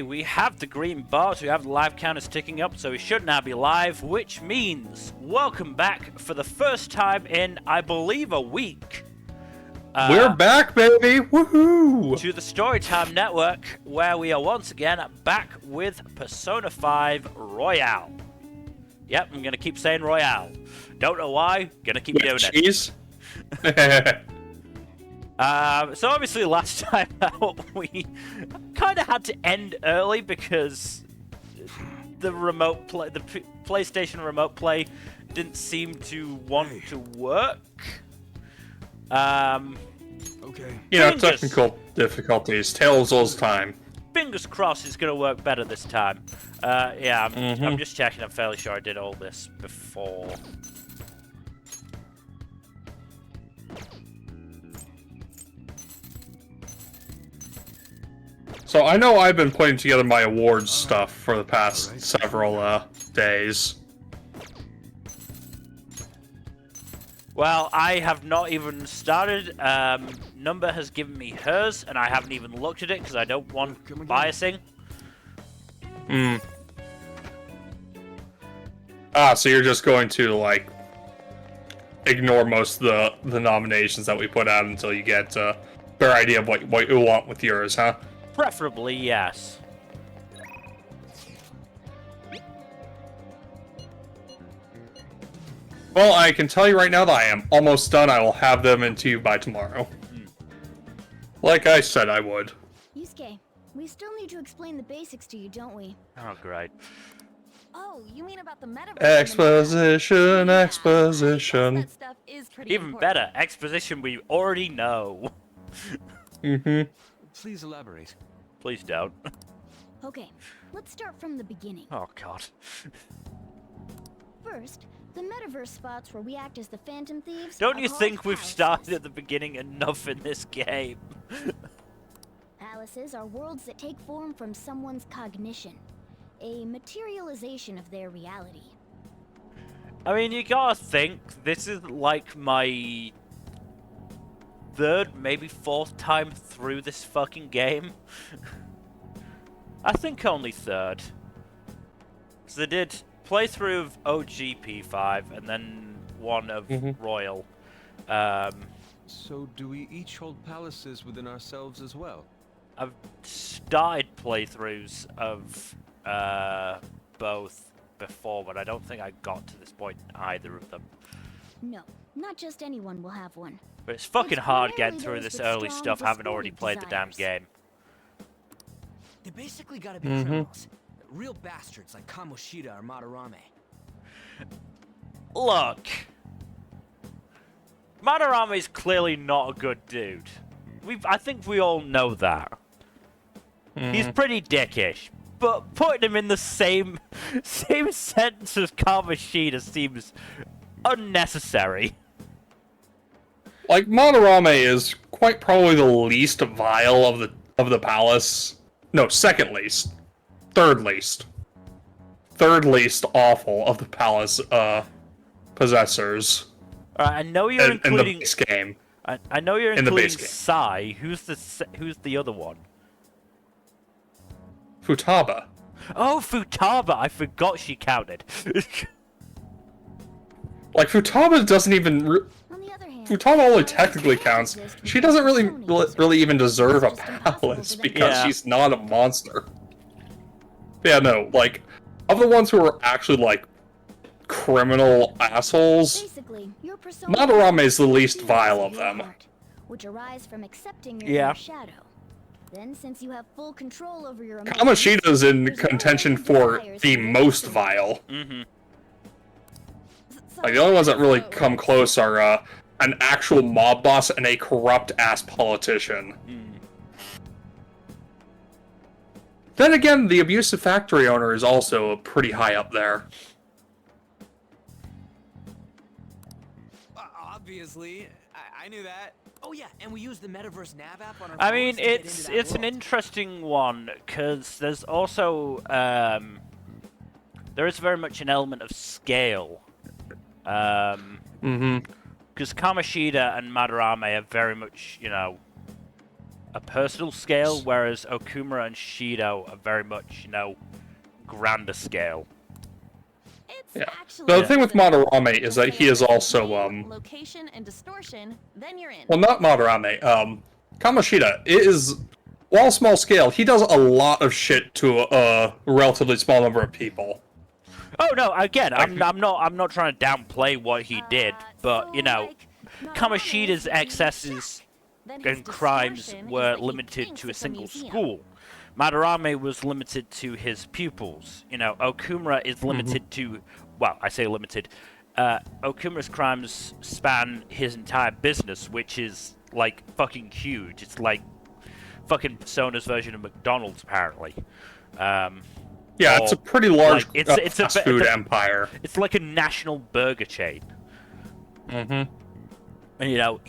We have the green bars, we have the live counters ticking up, so we should now be live, which means welcome back for the first time in, I believe, a week. We're back, baby! Woohoo! To the Storytime Network, where we are once again back with Persona 5 Royale. Yep, I'm gonna keep saying Royale. Don't know why, gonna keep doing cheese? it. So obviously last time out, we kind of had to end early because the PlayStation Remote Play didn't seem to want to work. Okay. You know, technical difficulties. Tales all the time. Fingers crossed it's going to work better this time. Yeah, I'm just checking. I'm fairly sure I did all this before. So I know I've been putting together my awards stuff for the past several days. Well, I have not even started. Number has given me hers, and I haven't even looked at it because I don't want biasing. So you're just going to, like, ignore most of the nominations that we put out until you get a better idea of what you want with yours, huh? Preferably, yes. Well, I can tell you right now that I am almost done. I will have them into you by tomorrow. Like I said I would. Yusuke, we still need to explain the basics to you, don't we? Oh, great. Oh, you mean about the metaverse? Exposition, exposition. That stuff is pretty Even important. better, exposition we already know. Please elaborate. Please don't. Okay, let's start from the beginning. Oh, God. First, the metaverse spots where we act as the Phantom Thieves. Don't are you called think we've palaces. started at the beginning enough in this game? Palaces are worlds that take form from someone's cognition, a materialization of their reality. I mean, you gotta think, this is like my third, maybe fourth time through this fucking game. I think only third. So they did playthrough of OGP5 and then one of Royal. So do we each hold palaces within ourselves as well? I've started playthroughs of both before, but I don't think I got to this point in either of them. No, not just anyone will have one. But it's fucking It's hard primarily getting through those this with early strong stuff, having already discordant played the damn desires. game. They basically gotta be criminals. Real bastards like Kamoshida or Madarame. Look. Madarame is clearly not a good dude. I think we all know that. He's pretty dickish. But putting him in the same sentence as Kamoshida seems unnecessary. Like, Madarame is quite probably the least vile of the palace. No, second least. Third least. Third least awful of the palace possessors. Alright, I know you're in including the base game. I know you're in the including base game. Sai. Who's the other one? Futaba. Oh, Futaba! I forgot she counted. Like, Futaba doesn't even. On the other hand, Futaba only palaces technically can counts. exist She without doesn't really zoning districts. even deserve a It's just impossible palace for them to because Yeah. she's not a monster. Yeah, no, like, of the ones who are actually, like, criminal assholes, Basically, your persona Madarame is the least feelings vile of your them. heart, which arise from accepting your Yeah. inner shadow. Then, since you have full control over your emotions, Kamoshida's in there's no contention negative for desires the to make most them. vile. So Like, the only ones that really that's how it come works. close are an actual mob boss and a corrupt-ass politician. Then again, the abusive factory owner is also pretty high up there. Obviously, I knew that. Oh yeah, and we use the Metaverse Nav app on our I phones mean, to get into it's that an world. interesting one because there's also there is very much an element of scale. Because Kamoshida and Madarame are very much, you know, a personal scale, whereas Okumura and Shido are very much, grander scale. It's Yeah. actually The thing with Madarame is that he is also, location and distortion, then you're in. well, not Madarame, Kamoshida is, while small scale, he does a lot of shit to a relatively small number of people. Oh no! Again, I'm not trying to downplay what he did, but Kamoshida's excesses and crimes were limited to a single school. Madarame was limited to his pupils. Okumura is limited to, well, I say limited. Okumura's crimes span his entire business, which is like fucking huge. It's like fucking Persona's version of McDonald's, apparently. Yeah, it's a pretty large it's fast food empire. It's like a national burger chain. Mm-hmm. And,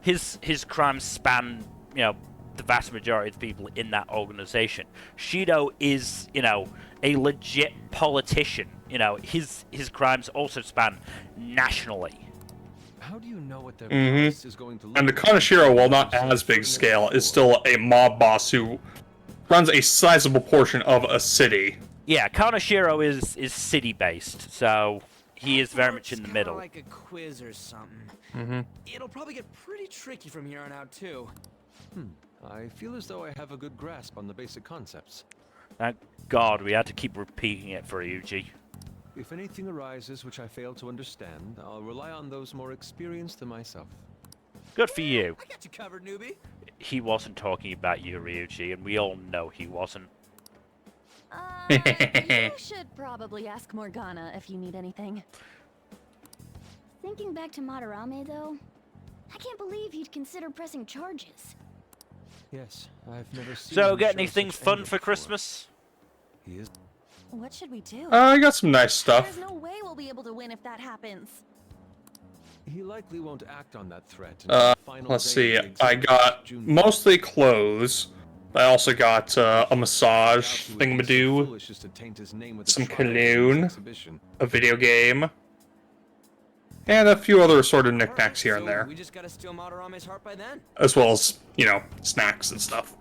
his crimes span, the vast majority of the people in that organization. Shido is, a legit politician. His crimes also span nationally. How do you know what their Mm-hmm. palace is going to look And the like? Kaneshiro, while not as big scale, is still a mob boss who runs a sizable portion of a city. Yeah, Kaneshiro is city-based, so he is very much in the middle. Like a quiz or something. Mm-hmm. It'll probably get pretty tricky from here on out too. I feel as though I have a good grasp on the basic concepts. Thank God we had to keep repeating it for Ryuji. If anything arises which I fail to understand, I'll rely on those more experienced than myself. Good for you. I got you covered, newbie. He wasn't talking about you, Ryuji, and we all know he wasn't. You should probably ask Morgana if you need anything. Thinking back to Madarame, though, I can't believe he'd consider pressing charges. Yes, I've never seen So, him get show anything such fun anger for before. Christmas? He is. What should we do? I got some nice stuff. There's no way we'll be able to win if that happens. He likely won't act on that threat. Until the final Let's day see. of the I exhibit, got June mostly clothes. I also got a massage It would be so thingamadoo, foolish as to taint his name with a some trial of cologne. exhibition. a video game, and a few other assorted knickknacks here and So there, we just gotta steal Madarame's heart by then. as well as, snacks and stuff.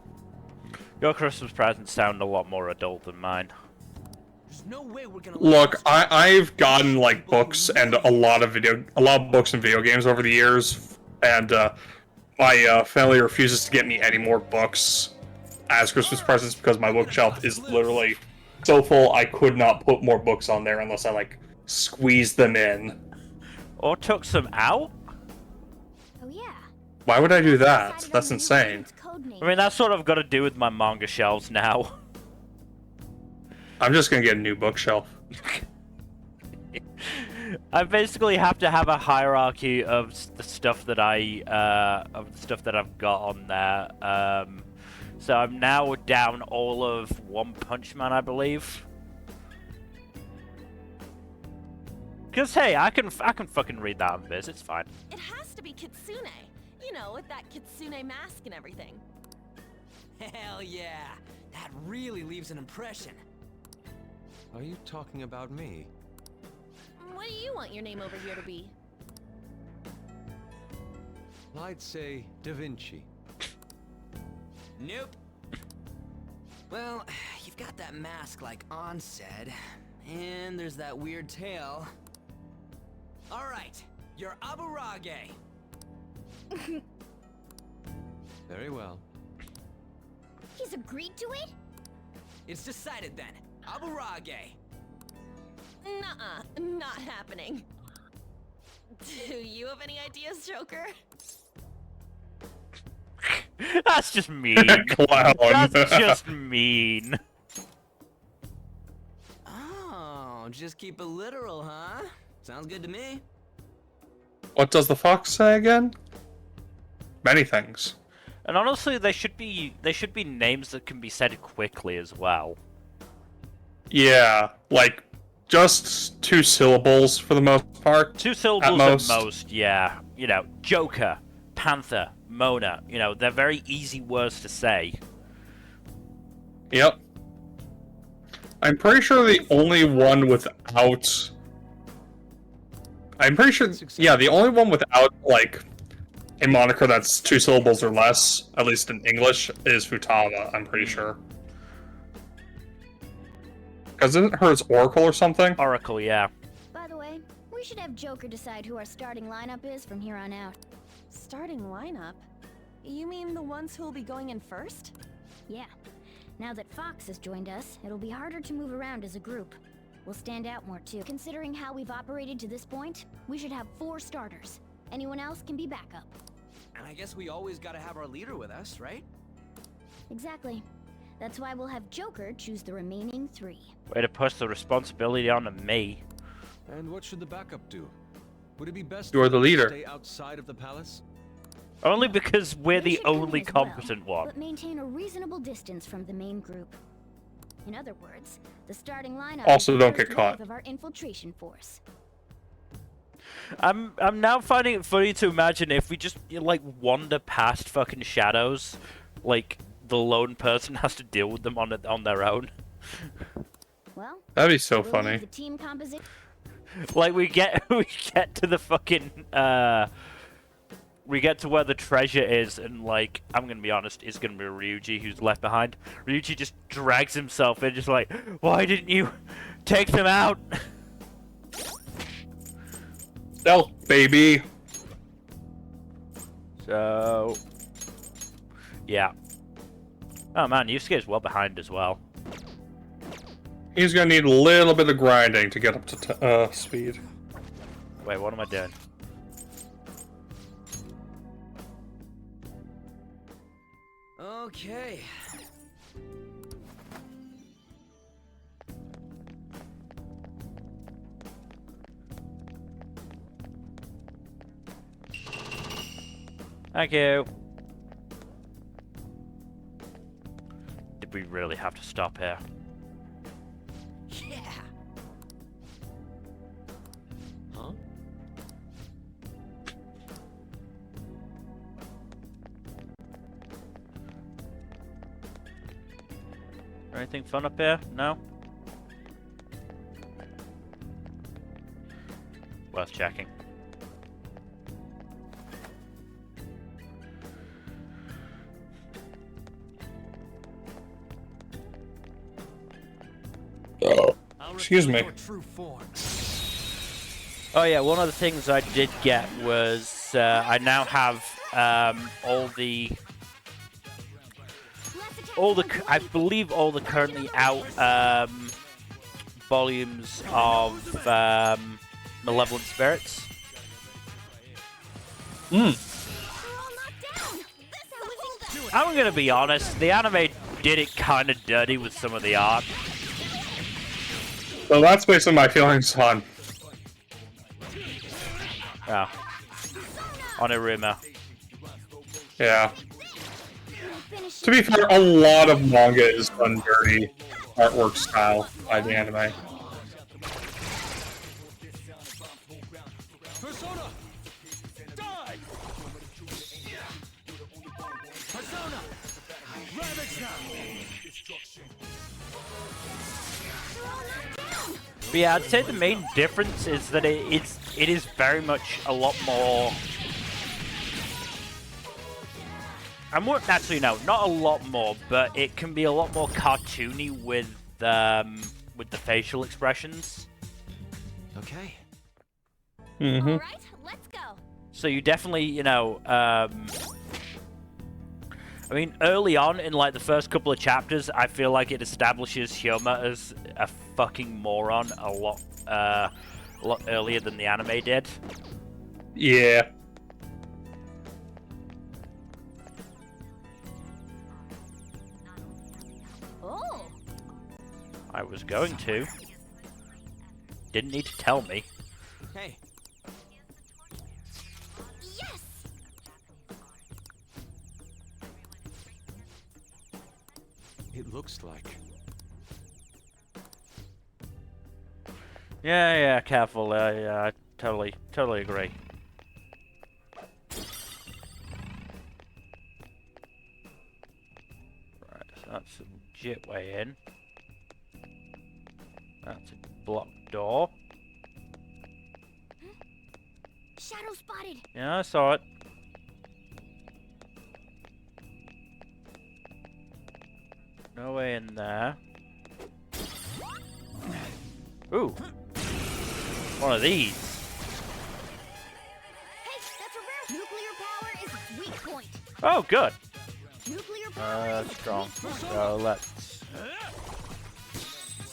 Your Christmas presents sound a lot more adult than mine. There's no way we're gonna Look, I've gotten like books and a lot of books and video games over the years, and my family refuses to get me any more books as Christmas presents because my bookshelf is literally so full I could not put more books on there unless I squeeze them in. Or took some out? Oh yeah. Why would I do that? Decided That's on the new insane. agent's code name. I mean, that's sort of got to do with my manga shelves now. I'm just gonna get a new bookshelf. I basically have to have a hierarchy of the stuff that I've got on there. So I'm now down all of One Punch Man, I believe. Cause hey, I can fucking read that on Viz. It's fine. It has to be Kitsune. With that Kitsune mask and everything. Hell yeah! That really leaves an impression. Are you talking about me? What do you want your name over here to be? I'd say Da Vinci. Nope. Well, you've got that mask like On said, and there's that weird tail. Alright, you're Aburage. Very well. He's agreed to it? It's decided then. Aburage. Nuh-uh, not happening. Do you have any ideas, Joker? That's just mean. Clown. That's just mean. Oh, just keep it literal, huh? Sounds good to me. What does the fox say again? Many things. And honestly, they should be names that can be said quickly as well. Yeah, just 2 syllables for the most part. 2 syllables most. at most, yeah. Joker, Panther, Mona. They're very easy words to say. Yep. I'm pretty sure the only one without... I'm pretty sure, yeah, the only one without, a moniker that's 2 syllables or less, at least in English, is Futaba, I'm pretty sure. Because isn't hers Oracle or something? Oracle, yeah. By the way, we should have Joker decide who our starting lineup is from here on out. Starting lineup? You mean the ones who'll be going in first? Yeah. Now that Fox has joined us, it'll be harder to move around as a group. We'll stand out more too. Considering how we've operated to this point, we should have 4 starters. Anyone else can be backup. And I guess we always gotta have our leader with us, right? Exactly. That's why we'll have Joker choose the remaining 3. Way to push the responsibility onto me. And what should the backup do? Would it be best You're the to leader. stay outside of the palace? Only because we're They the should come in only as well, competent one. But maintain a reasonable distance from the main group. In other words, the starting lineup Also is the don't first get caught. wave of our infiltration force. I'm now finding it funny to imagine if we just like wander past fucking shadows, like the lone person has to deal with them on their own. Well, That'd be so we'll funny. leave the team composition. Like we get to the fucking we get to where the treasure is, and like I'm gonna be honest, it's gonna be Ryuji who's left behind. Ryuji just drags himself in, just like, why didn't you take them out? Stealth, baby. So yeah. Oh man, Yusuke's well behind as well. He's gonna need a little bit of grinding to get up to speed. Wait, what am I doing? Okay. Thank you. Did we really have to stop here? Yeah. Huh? Anything fun up here? No? Worth checking. Excuse me. Oh yeah, one of the things I did get was I now have all the I believe all the currently out volumes of Malevolent Spirits. I'm gonna be honest, the anime did it kind of dirty with some of the art. So that's based on my feelings on. Oh. Oniruma. Yeah. To be fair, a lot of manga is done dirty artwork style by the anime. Persona! Die! Persona! Ravage now! But yeah, I'd say the main difference is that it is very much a lot more. And more actually no, not a lot more, but it can be a lot more cartoony with the facial expressions. Okay. Mm-hmm. All right, let's go. So you definitely, you know, I mean, early on in like the first couple of chapters, I feel like it establishes Hyoma as a fucking moron a lot earlier than the anime did. Yeah. Oh, I was going to. Didn't need to tell me. Hey. yes! It looks like. Yeah, careful. Yeah, I totally agree. Right, so that's a legit way in. That's a blocked door. Shadow spotted. Yeah, I saw it. No way in there. Ooh. One of these. Hey, that's a rare. Nuclear power is its weak point. Oh, good. Nuclear power is its Strong. weak point. So let's.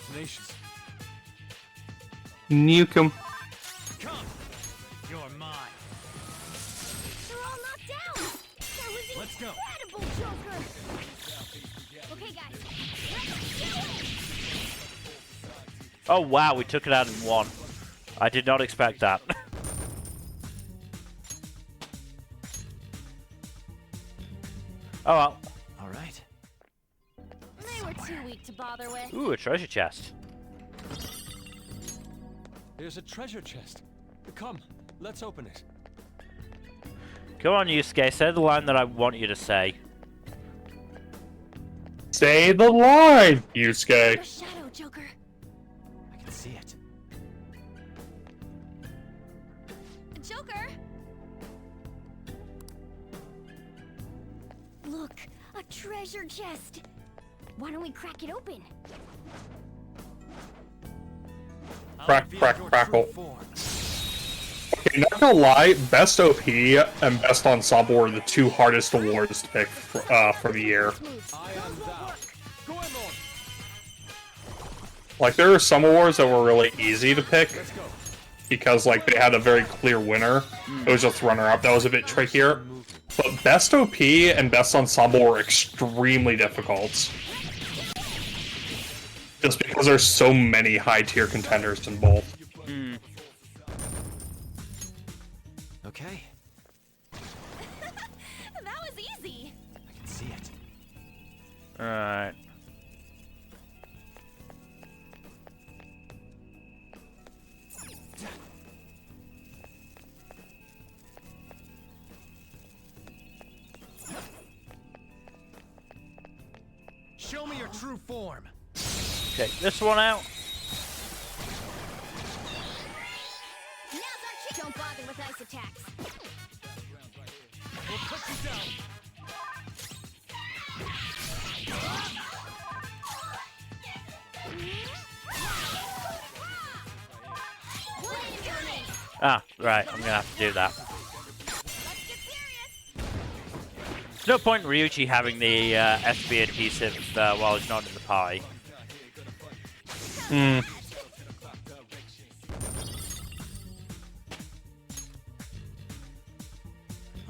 Tenacious. Nuke 'em. Come! You're mine. They're all knocked down. That was Let's go. incredible, Joker. Okay, guys. Let's do it. Oh wow, we took it out in one. I did not expect that. Oh well. All right. They were too weak to bother with. Ooh, a treasure chest. There's a treasure chest. Come, let's open it. Come on, Yusuke, say the line that I want you to say. Say the line, Yusuke. A shadow, Joker. I can see it. Joker! Look, a treasure chest. Why don't we crack it open? Crack, crack, crackle. Okay, not gonna lie, best OP and best ensemble were the two hardest awards to pick for the year. I am thou. Goemon! Like, there are some awards that were really easy to pick Let's go. because, like, they had a very clear winner. It was just runner-up that was a bit trickier. But best OP and best ensemble were extremely difficult. Just because there's so many high-tier contenders in both. Okay. That was easy. I can see it. Alright. Show me your true form. Check this one out. Now's our chance. Don't bother with ice attacks. We'll put you down. Ah, right, I'm gonna have to do that. Let's get serious. There's no point in Ryuichi having the SB adhesive while he's not in the party.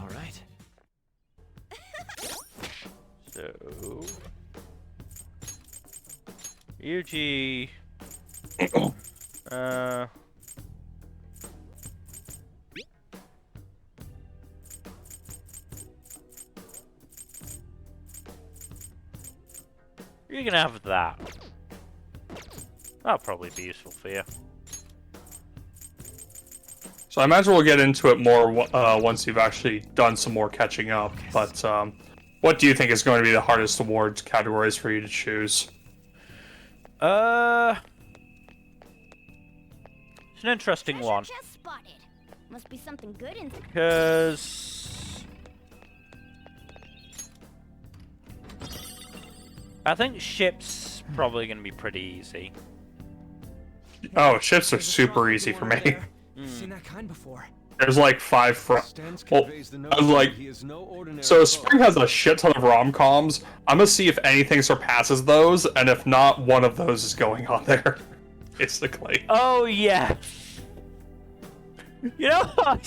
All right. So... Ryuichi... You're gonna have that. That'll probably be useful for you. So I imagine we'll get into it more once you've actually done some more catching up. But what do you think is going to be the hardest awards categories for you to choose? It's an interesting Treasure one. chest spotted. Must be something good in. Because... I think ship's probably going to be pretty easy. Oh, ships are super easy for me. Seen that kind before. There's like 5 Stance well, conveys the I was like, notion he is no ordinary so foe. Spring has a shit ton of rom-coms. I'm gonna see if anything surpasses those, and if not, one of those is going on there. Basically. Oh, yeah. You know how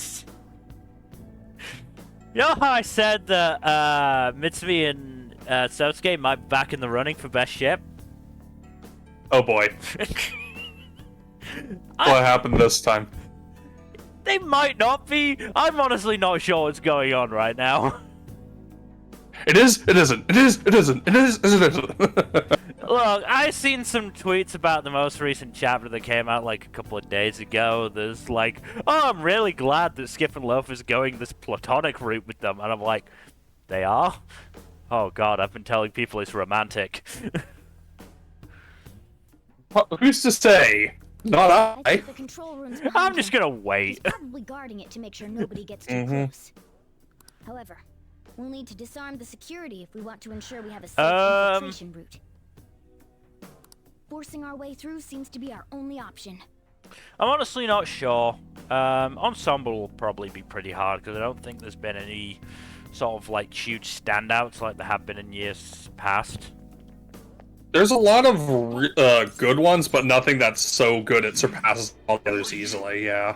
I said that Mitsumi and Sosuke might be back in the running for best ship? Oh boy. What happened this time? They might not be. I'm honestly not sure what's going on right now. It is, it isn't, it is, it isn't, it is, it isn't. Look, I seen some tweets about the most recent chapter that came out like a couple of days ago. There's like, oh, I'm really glad that Skip and Loafer's going this platonic route with them. And I'm like, they are? Oh god, I've been telling people it's romantic. Who's to say? Not I I. think the control room's I'm behind just him. gonna He's wait. probably guarding it to make sure nobody gets too close. However, we'll need to disarm the security if we want to ensure we have a safe infiltration route. forcing our way through seems to be our only option. I'm honestly not sure. Ensemble will probably be pretty hard because I don't think there's been any sort of like huge standouts like there have been in years past. There's a lot of good ones, but nothing that's so good it surpasses all the others easily, yeah.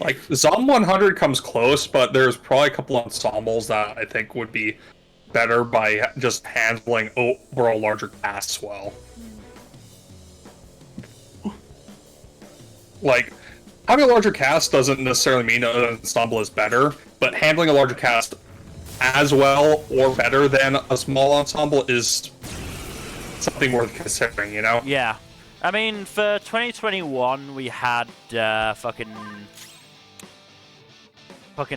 Like, Zom 100 comes close, but there's probably a couple ensembles that I think would be better by just handling overall larger casts well. Like, having a larger cast doesn't necessarily mean an ensemble is better, but handling a larger cast as well or better than a small ensemble is something worth considering, you know? Yeah. I mean, for 2021, we had fucking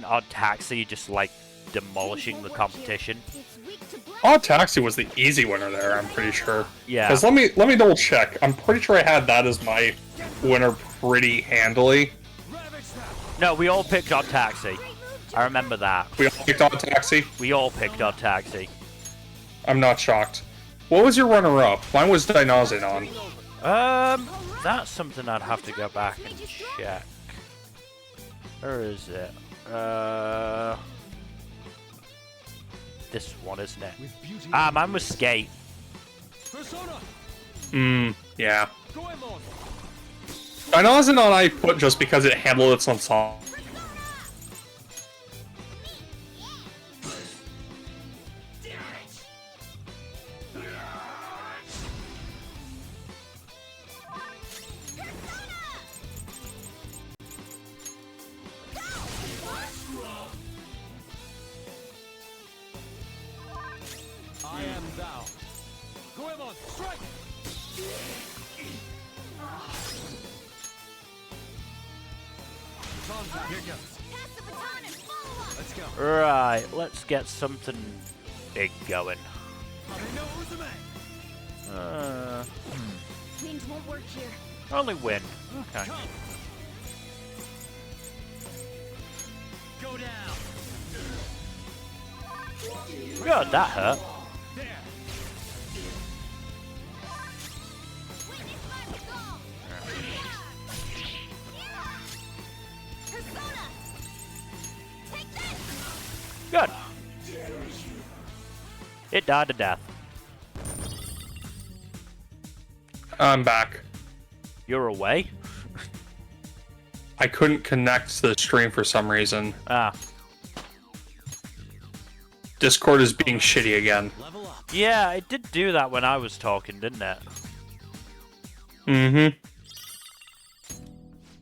Odd Taxi just like demolishing the competition. Odd Taxi was the easy winner there, I'm pretty sure. Yeah. Because let me double check. I'm pretty sure I had that as my winner pretty handily. No, we all picked Odd Taxi. I remember that. We all picked Odd Taxi? We all picked Odd Taxi. I'm not shocked. What was your runner-up? Mine was Dinoxenon. That's something I'd have to go back and check. Where is it? This one, isn't it? Mine was Skate. Yeah. Dinoxenon I put just because it handled its own song. I am thou. Goemon, strike! Here goes. Let's go. Right, let's get something big going. Wind won't work here. Only win. Okay. Go down. God, that hurt. There. Good. It died to death. I'm back. You're away? I couldn't connect to the stream for some reason. Ah. Discord is being shitty again. Level up. Yeah, it did do that when I was talking, didn't it? Mm-hmm.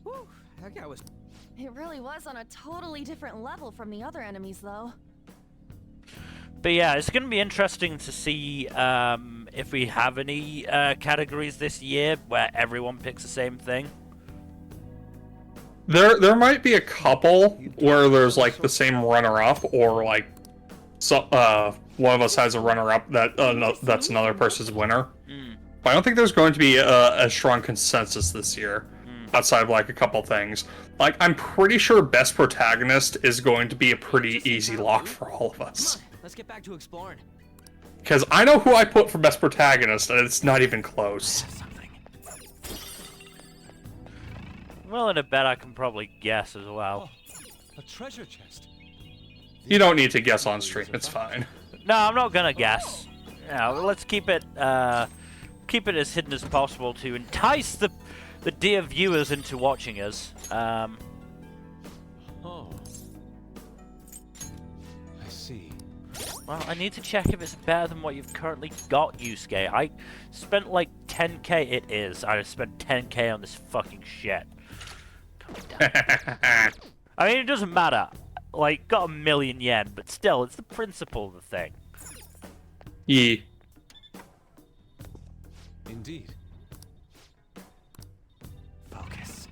Whew, that guy was. It really was on a totally different level from the other enemies, though. But yeah, it's going to be interesting to see if we have any categories this year where everyone picks the same thing. There might be a couple where there's like the same runner-up, or like one of us has a runner-up that's another person's winner. But I don't think there's going to be a strong consensus this year, outside of like a couple things. Like, I'm pretty sure Best Protagonist is going to be a pretty easy lock for all of us. Come on, let's get back to exploring. Because I know who I put for Best Protagonist, and it's not even close. Something. Well, in a bet I can probably guess as well. A treasure chest. You don't need to guess on stream, it's fine. No, I'm not gonna guess. Yeah, well, let's keep it as hidden as possible to entice the dear viewers into watching us. Oh. I see. Well, I need to check if it's better than what you've currently got, Yusuke. I spent like 10k. It is. I spent 10k on this fucking shit. I mean, it doesn't matter. Like, got 1,000,000 yen, but still, it's the principle of the thing. Yee. Indeed. Focus.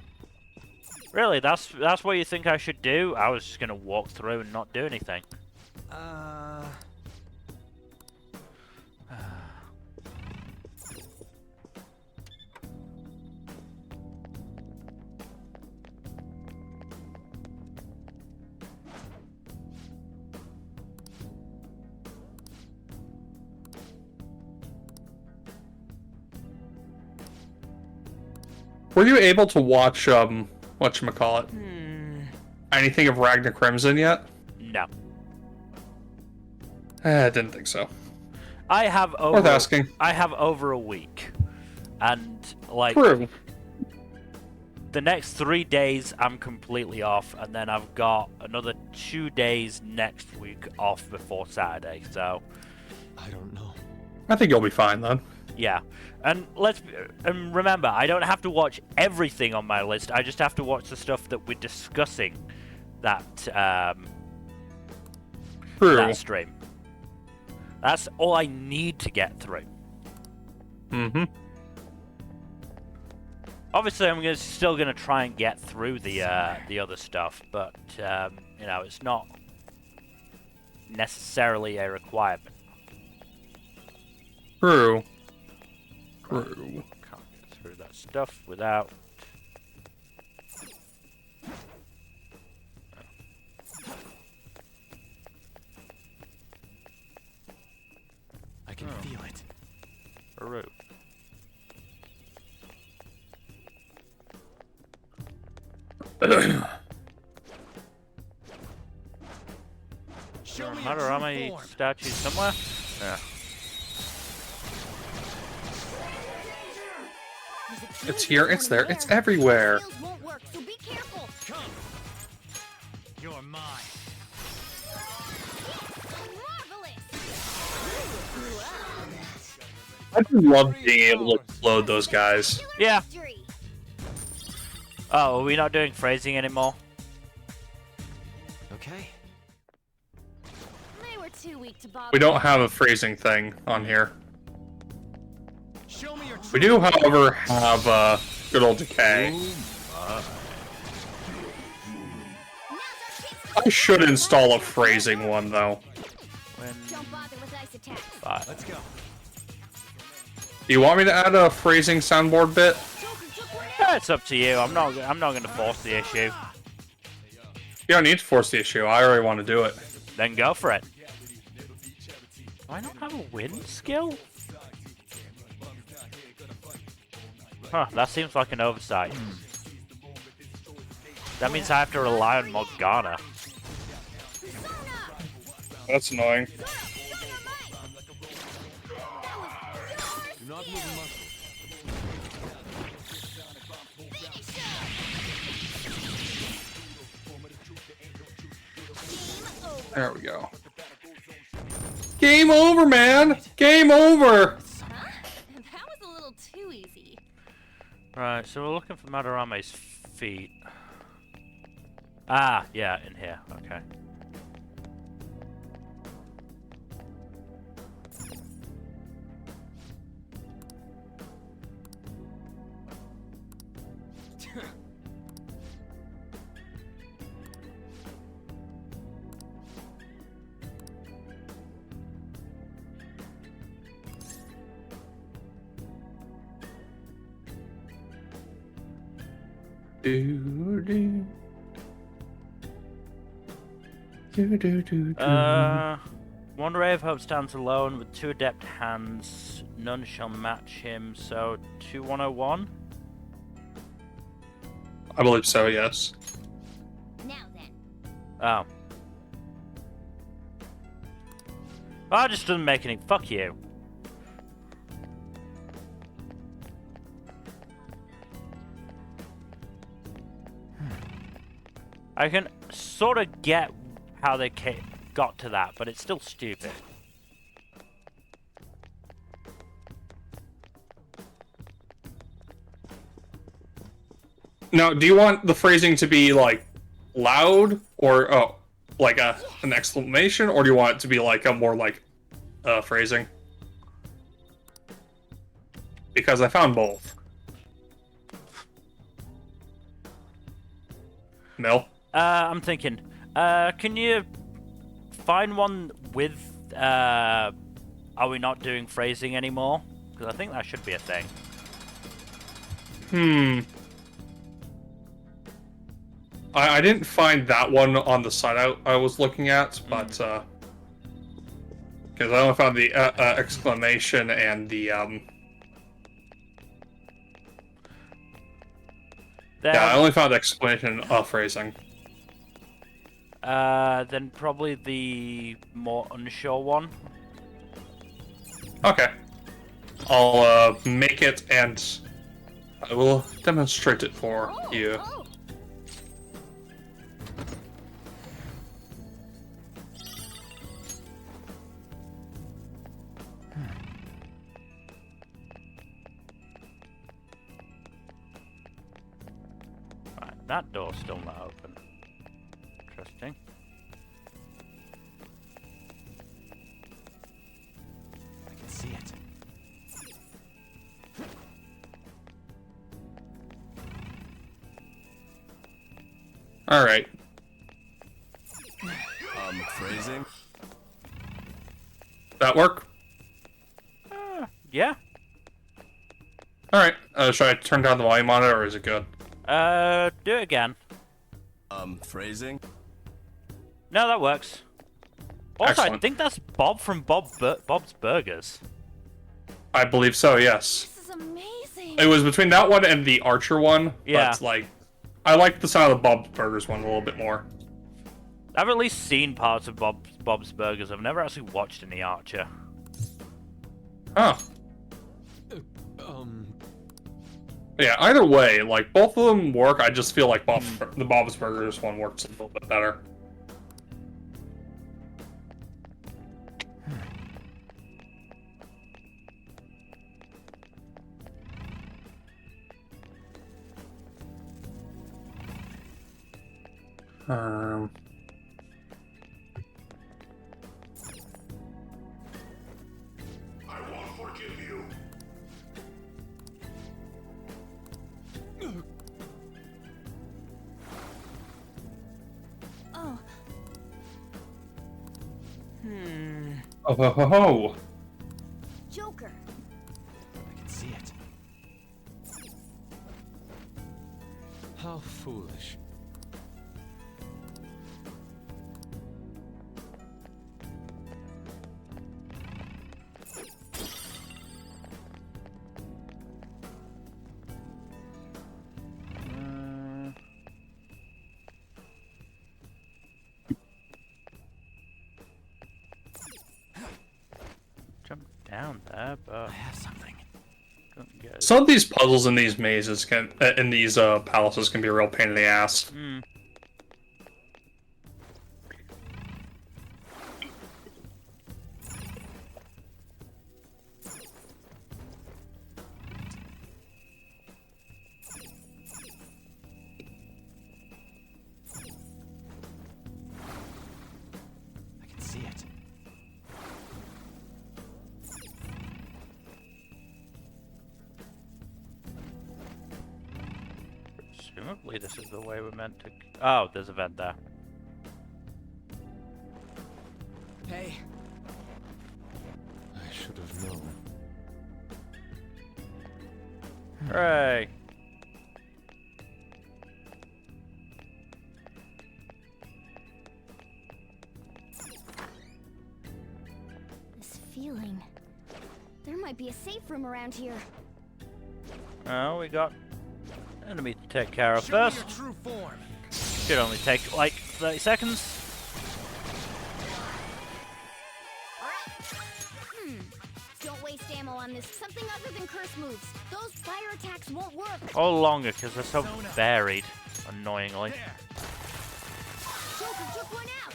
Really, that's what you think I should do? I was just gonna walk through and not do anything. were you able to watch whatchamacallit? Anything of Ragnar Crimson yet? No. I didn't think so. I have Worth asking. I have over a week. And like True. the next 3 days I'm completely off, and then I've got another 2 days next week off before Saturday, so I don't know. I think you'll be fine then. yeah. And remember, I don't have to watch everything on my list. I just have to watch the stuff that we're discussing that True. that stream. That's all I need to get through. Mm-hmm. Obviously, I'm still gonna try and get through the other stuff, but you know, it's not necessarily a requirement. True. True. Can't get through that stuff without. I can feel it. Peru. Show me your Madarame true form. statue somewhere? Yeah. It's here, it's there, it's everywhere. Skills won't work, so be careful. Come. You're mine. Marvelous. I do love being able to explode those guys. Yeah. Victory. Oh, are we not doing phrasing anymore? Okay. They were too weak to bother. We don't have a phrasing thing on here. Show me your true We do, however, have good old decay. I should install a phrasing one though. When Don't bother with ice attacks. five. Let's go. Do you want me to add a phrasing soundboard bit? Yeah, it's up to you. I'm not going to force the issue. You don't need to force the issue. I already want to do it. Then go for it. Do I not have a wind skill? Huh, that seems like an oversight. That means I have to rely on Morgana. That's annoying. Do not move a muscle. There we go. Game over, man! Game over! Huh? That was a little too easy. Right, so we're looking for Madarame's feet. Ah, yeah, in here. Okay. One ray of hope stands alone with 2 adept hands. None shall match him. So 2101. I believe so, yes. Now then. Oh. Well, that just doesn't make any. Fuck you. I can sort of get how they got to that, but it's still stupid. Now, do you want the phrasing to be, like, loud? Or, oh, like an exclamation? Or do you want it to be, like, a more, like, phrasing? Because I found both. Mill? I'm thinking, can you find one with, are we not doing phrasing anymore? Because I think that should be a thing. I didn't find that one on the site I was looking at, but, because I only found the exclamation and the, Yeah, I only found explanation phrasing. Then probably the more unsure one. Okay. I'll make it and I will demonstrate it for you. Oh. Right, that door's still not open. Interesting. I can see it. Alright. Phrasing? That work? Yeah. Alright. Should I turn down the volume on it or is it good? Do it again. Phrasing? No, that works. Also, I Excellent. think that's Bob from Bob's Burgers. I believe so, yes. This is amazing. It was between that one and the Archer one, Yeah. but like I like the sound of the Bob's Burgers one a little bit more. I've at least seen parts of Bob's Burgers. I've never actually watched any Archer. Huh. Um, Yeah, either way, like both of them work. I just feel like the Bob's Burgers one works a little bit better. Um. I won't forgive you. Oh, Oh ho ho ho! Joker. I can see it. how foolish. Jump down there, but I have something. couldn't get it. Some of these puzzles in these mazes can, in these palaces, can be a real pain in the ass. Hmm. I can see it. Presumably this is the way we're meant to... Oh, there's a vent there. Hey, I should have known. Hooray! This feeling. There might be a safe room around here. Oh, we got enemy to take care of Show me first. your true form. Should only take like 30 seconds. Don't waste ammo on this. Something other than curse moves. Those fire attacks won't work. Or longer because they're so varied, annoyingly. There. Joker took one out.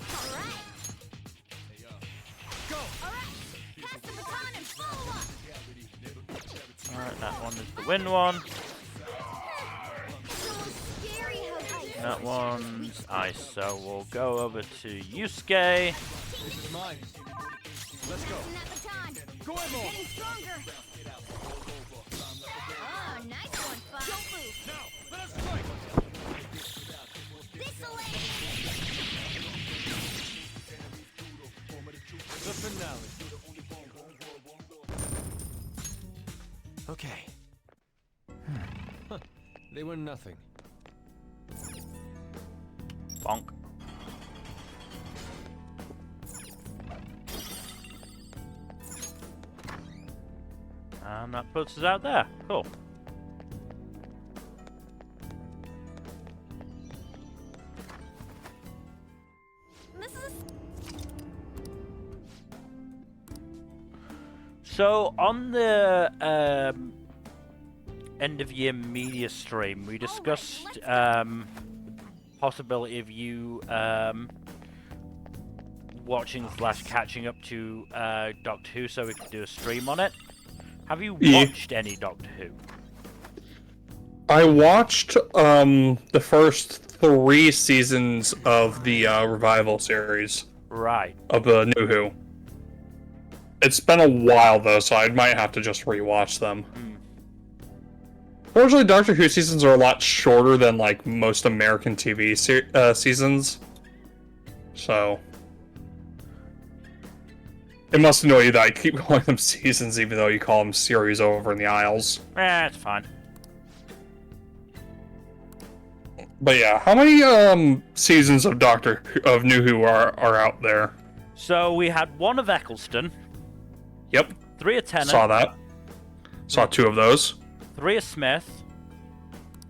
All right. Go. All right. Pass the baton and follow up. Alright, that one is the win one. So scary how tight. That one's ice, so we'll go over to Yusuke. This is mine. Let's go. Passing that baton. Go ahead, Mo. Getting stronger. Oh, nice one, Fox. Don't move. Now, let us strike. This'll land. The finale. Okay. Huh. They were nothing. Bonk. And that puts us out there. Cool. So on the end of year media stream, we discussed possibility of you watching / catching up to Doctor Who, so we could do a stream on it. Have you watched any Doctor Who? I watched the first 3 seasons of the revival series Right. of the New Who. It's been a while though, so I might have to just rewatch them. Fortunately, Doctor Who seasons are a lot shorter than like most American TV seasons, so it must annoy you that I keep calling them seasons, even though you call them series over in the Isles. It's fine. But yeah, how many seasons of New Who are out there? So we had 1 of Eccleston. Yep. 3 of Tennant. Saw that. Saw 2 of those. 3 of Smith.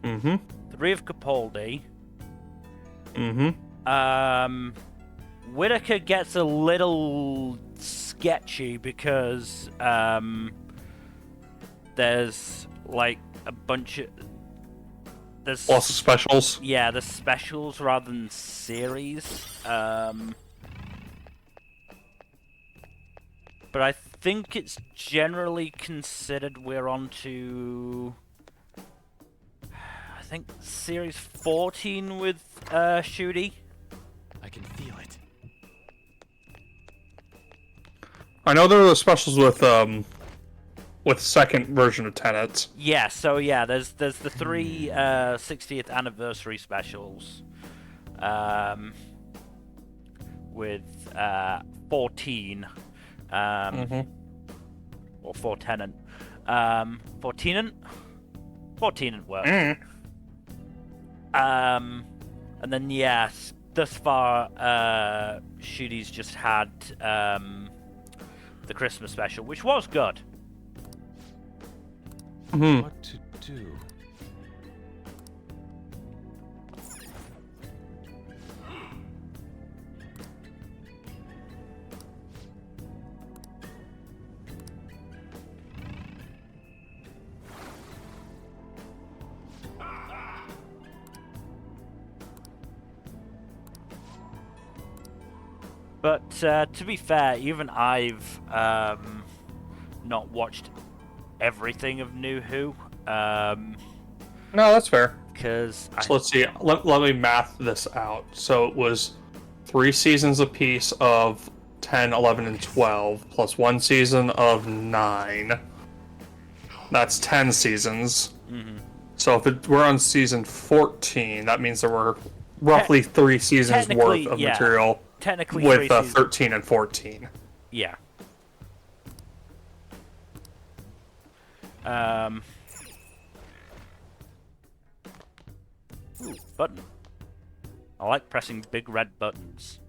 3 of Capaldi. Whittaker gets a little sketchy because there's like a bunch of there's lots of specials. Yeah, there's specials rather than series. But I think it's generally considered we're on to I think series 14 with Shooty. I can feel it. I know there are the specials with second version of Tenet. Yeah, so yeah, there's the 3 60th anniversary specials with 14 or 4 Tenant. 14 works. And then yes, thus far Shooty's just had the Christmas special, which was good. What to do? But to be fair, even I've not watched everything of New Who. No, that's fair. Because so let's see. Let me math this out. So it was 3 seasons apiece of 10, 11, and 12, plus 1 season of 9. That's 10 seasons. So if we're on season 14, that means there were roughly 3 seasons worth of material. Technically, with 13 and 14. Yeah. Ooh, button. I like pressing big red buttons.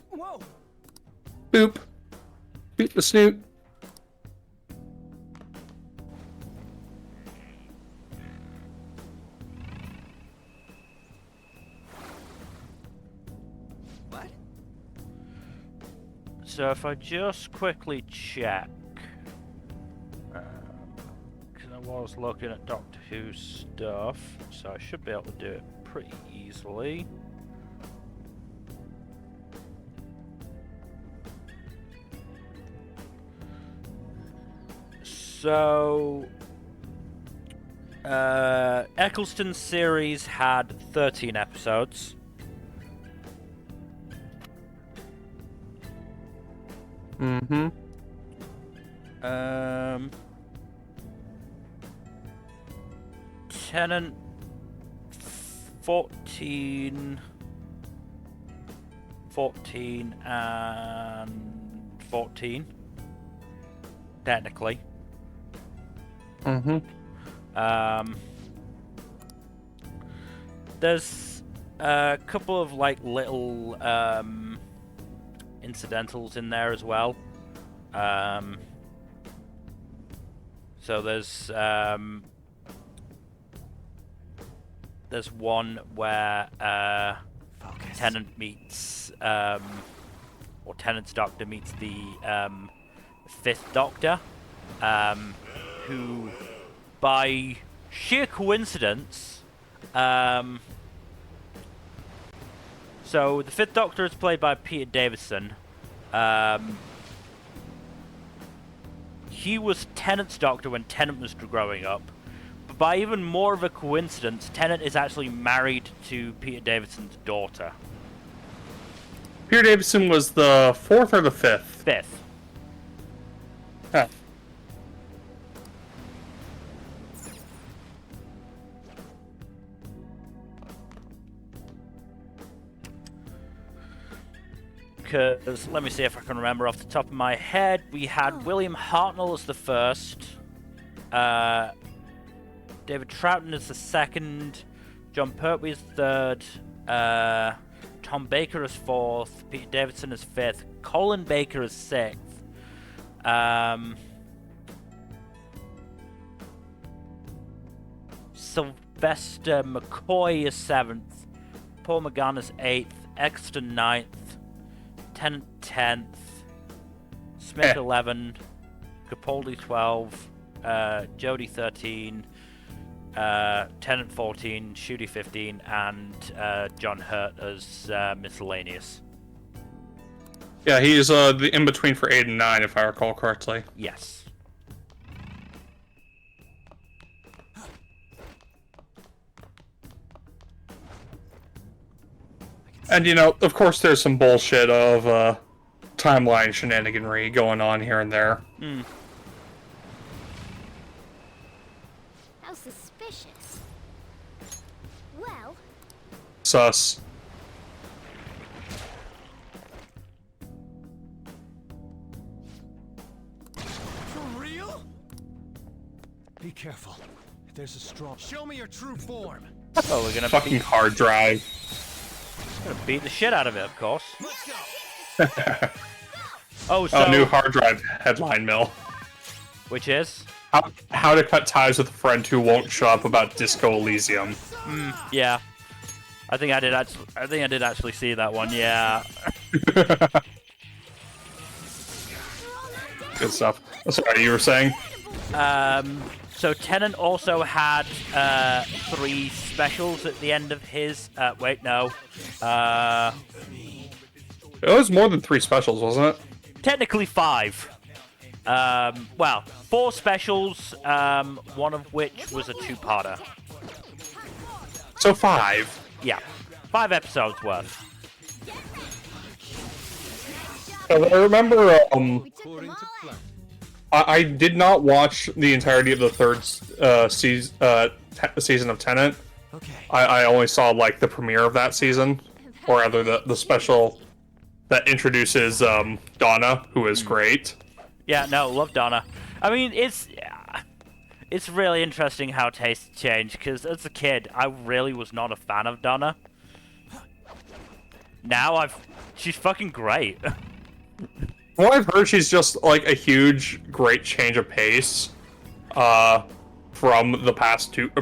Whoa! Boop. Boop the snoot. What? So if I just quickly check, because I was looking at Doctor Who stuff, so I should be able to do it pretty easily. So, Eccleston's series had 13 episodes. Tenant 14 and 14 technically. There's a couple of like little incidentals in there as well. So there's one where Tennant meets or Tennant's Doctor meets the Fifth Doctor, who, by sheer coincidence, so the Fifth Doctor is played by Peter Davison. He was Tennant's Doctor when Tennant was growing up. But by even more of a coincidence, Tennant is actually married to Peter Davison's daughter. Peter Davison was the 4th or the 5th? 5th. Huh. Because, let me see if I can remember off the top of my head, we had William Hartnell as the first, David Troughton as the second, John Pertwee as third, Tom Baker as fourth, Peter Davidson as fifth, Colin Baker as sixth, Sylvester McCoy as seventh, Paul McGann as eighth, Exton ninth, Tennant 10th, Smith 11, Capaldi 12, Jodie 13, Tennant 14, Shooty 15, and John Hurt as miscellaneous. Yeah, he's the in-between for 8 and 9, if I recall correctly. Yes. And, you know, of course there's some bullshit of timeline shenaniganry going on here and there. How suspicious. Well, Sus. For real? Be careful. There's a strong. Show me your true form. Oh, we're gonna Fucking hard drive. beat the shit out of it, of course. Let's go. Oh, so New hard drive headline mill. which is How to cut ties with a friend who won't show up about Disco Elysium. yeah. I think I did actually see that one. Yeah. Good stuff. Sorry, you were saying? So Tennant also had 3 specials at the end of his. Wait, no. It was more than 3 specials, wasn't it? Technically 5. Well, 4 specials. One of which was a 2-parter. So 5. Yeah, 5 episodes worth. I remember, we took them According all to out. plan. I did not watch the entirety of the 3rd season of Tenet. Okay. I only saw, like, the premiere of that season. Or rather, the special that introduces Donna, who is great. Yeah, no, love Donna. I mean, it's really interesting how tastes change, because as a kid, I really was not a fan of Donna. Now she's fucking great. Well, I've heard she's just, like, a huge, great change of pace from the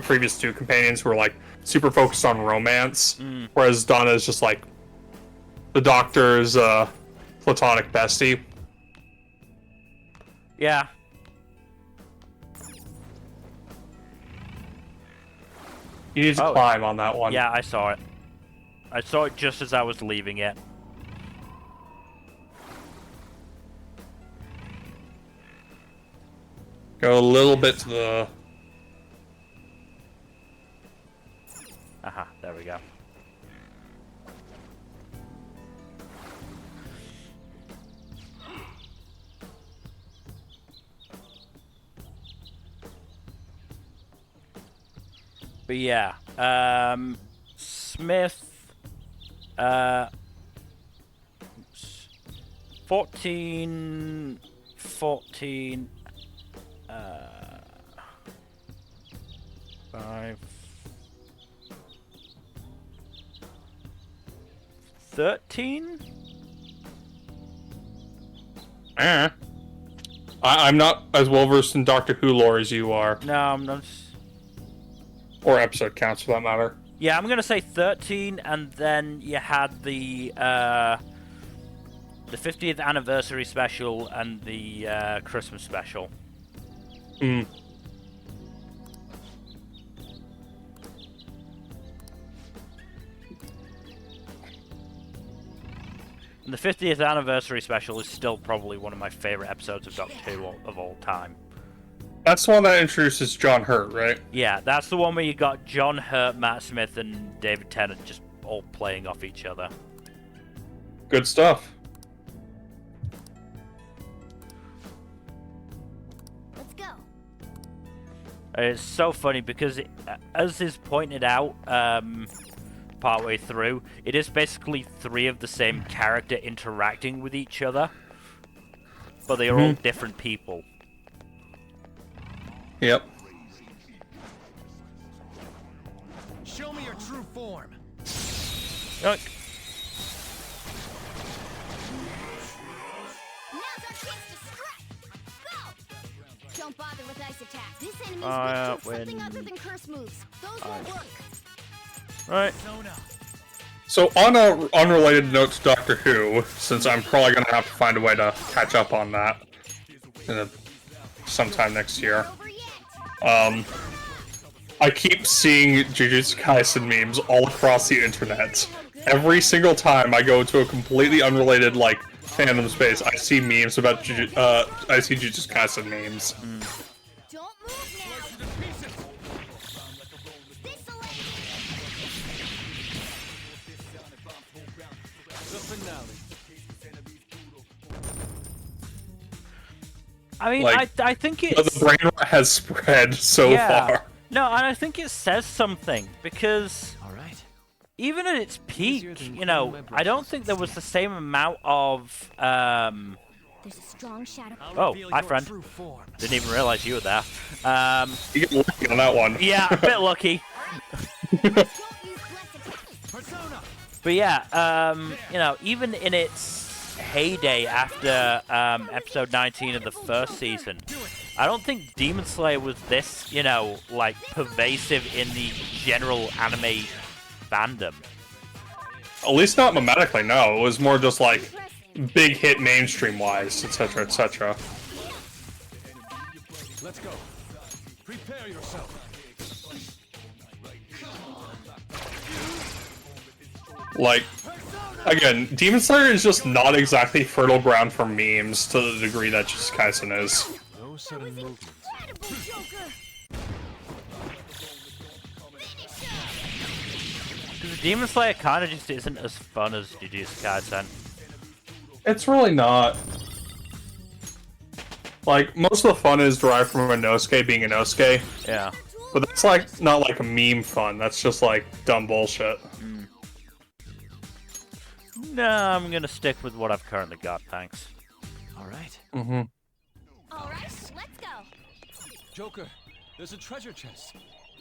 previous 2 companions who were, like, super focused on romance, whereas Donna is just, like, the Doctor's platonic bestie. Yeah. You need to climb on that one. Yeah, I saw it. I saw it just as I was leaving it. Go a little bit to the... Aha, there we go. But yeah, Smith, 14, 5, 13? I'm not as well versed in Doctor Who lore as you are, No, I'm not. or episode counts for that matter. Yeah, I'm gonna say 13, and then you had the The 50th anniversary special and the Christmas special. Hmm. And the 50th anniversary special is still probably one of my favorite episodes of Doctor Who of all time. That's the one that introduces John Hurt, right? Yeah, that's the one where you got John Hurt, Matt Smith, and David Tennant just all playing off each other. Good stuff. Let's go. It's so funny because, as is pointed out partway through, it is basically 3 of the same character interacting with each other, but they are all different people. Yep. Show me your true form. Look, Now's our chance to strike. Go! Don't bother with ice attacks. This enemy's yeah, weak to something other than curse moves. Those won't work. right. So on a unrelated note to Doctor Who, since I'm probably gonna have to find a way to catch up on that sometime next year. Over yet. I keep seeing Jujutsu Kaisen memes all across the internet. Every single time I go to a completely unrelated fandom space, I see memes about I see Jujutsu Kaisen memes. Don't move now. This'll end. The finale. I mean, I think The it's... brain rot has spread so far. No, and I think it says something, because All right. even at its Easier peak, than you know, cleaning my I don't brushes. think there was the same amount of, There's a strong shadow. Oh, hi, friend. Didn't even realize you were there. You get lucky on that one. Yeah, a bit lucky. Don't use less attacks. Persona. But yeah, you know, even in its heyday after episode 19 of the first season, I don't think Demon Slayer was this, you know, pervasive in the general anime fandom. At least not memetically, no. It was more just big hit mainstream-wise, etc., etc. Let's go. Prepare yourself. Again, Demon Slayer is just not exactly fertile ground for memes to the degree that Jujutsu Kaisen is. No sudden movements. Incredible, Joker. Demon Slayer kind of just isn't as fun as Jujutsu Kaisen. It's really not. Most of the fun is derived from Inosuke being Inosuke, Yeah. but that's not a meme fun, that's just dumb bullshit. No, I'm gonna stick with what I've currently got, thanks. All right. Mm-hmm. All right, let's go. Joker, there's a treasure chest.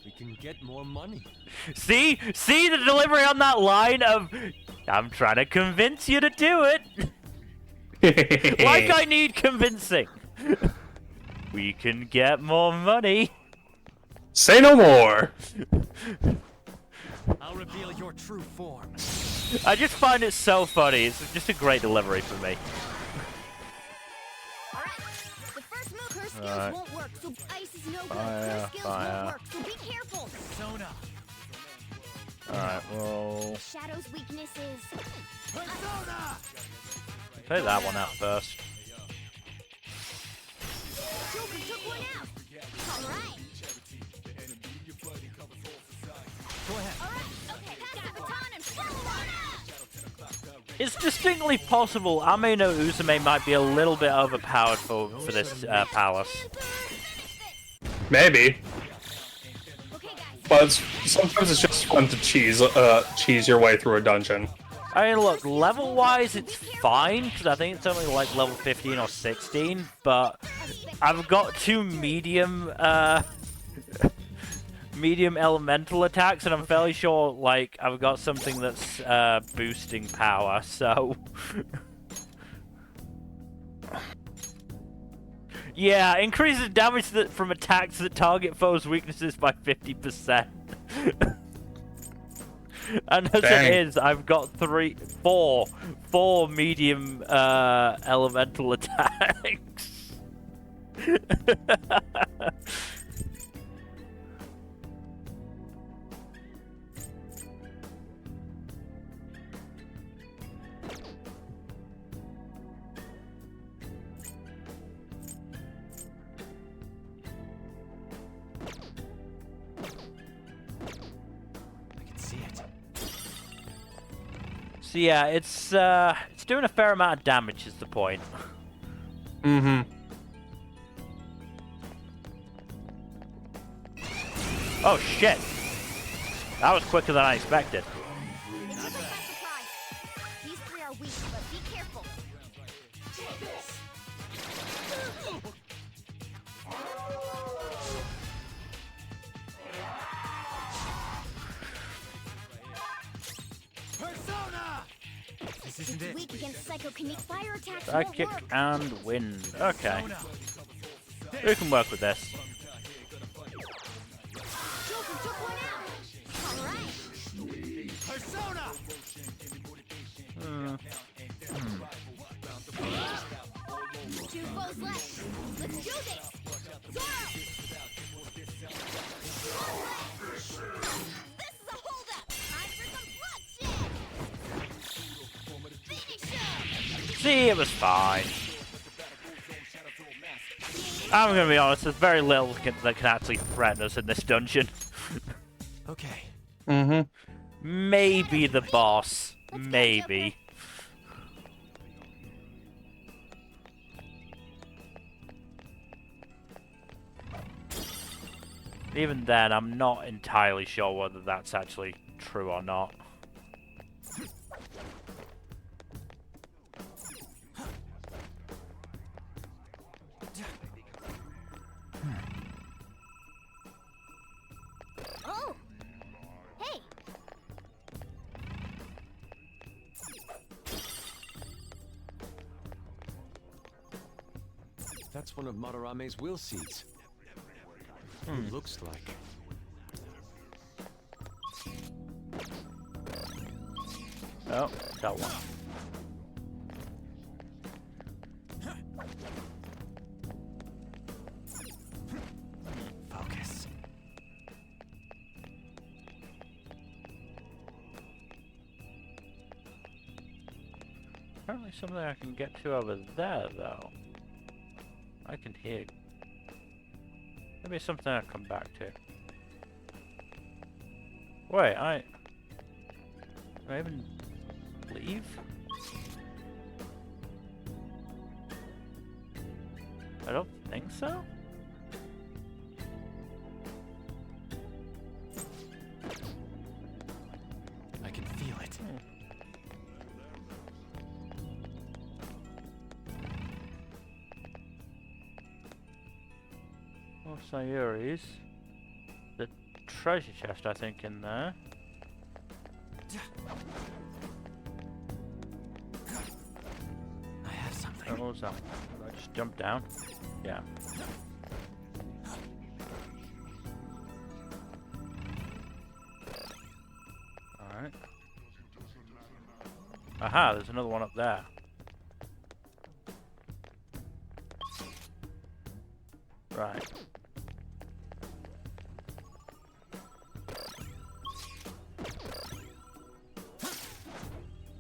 We can get more money. See the delivery on that line of, I'm trying to convince you to do it. Like I need convincing. We can get more money. Say no more! I'll reveal your true form. I just find it so funny. It's just a great delivery for me. All right. The first move, curse skills Alright. won't work, so ice is no good. Fire, Curse skills fire. won't work, so be careful. Persona. Alright, well, Shadow's weakness is. Persona. play that one out first. Joker took one out. All right. Go ahead. All right. Okay, pass the baton and follow on. It's distinctly possible Ame no Uzume might be a little bit overpowered for this palace. Maybe. Okay, guys. But sometimes it's just fun to cheese your way through a dungeon. I mean, look, level-wise, it's fine, because I think it's only level 15 or 16, but I've got 2 medium elemental attacks, and I'm fairly sure, I've got something that's boosting power, so... Yeah, increases damage from attacks that target foes' weaknesses by 50%. And as Dang. it is, I've got four medium elemental attacks. I can see it. So yeah, it's doing a fair amount of damage is the point. Mm-hmm. Oh shit! That was quicker than I expected. They took us by surprise. These three are weak, but be careful. Persona! This isn't It's it. weak against psychokinetic fire attacks. Psychic won't work. and wind. Okay, Persona. we can work with this. Joker took one out. All right. Persona! Two foes left. Let's do this. Zoro! This is a holdup. Time for some bloodshed. Finish him. See, it was fine. I'm gonna be honest, there's very little that can actually threaten us in this dungeon. Okay. Mm-hmm. Maybe the boss. Maybe. Even then, I'm not entirely sure whether that's actually true or not. Oh. Hey. That's one of Madarame's will seeds. It looks like. Oh, that one. Focus. Apparently something I can get to over there, though. I can hear. Maybe it's something I'll come back to. Wait, Can I even leave? I don't think so. I can feel it. Oh, Sayuri's. The treasure chest, I think, in there. I have something. Oh, what was that? Did I just jump down? Yeah. Alright. Aha, there's another one up there. Right.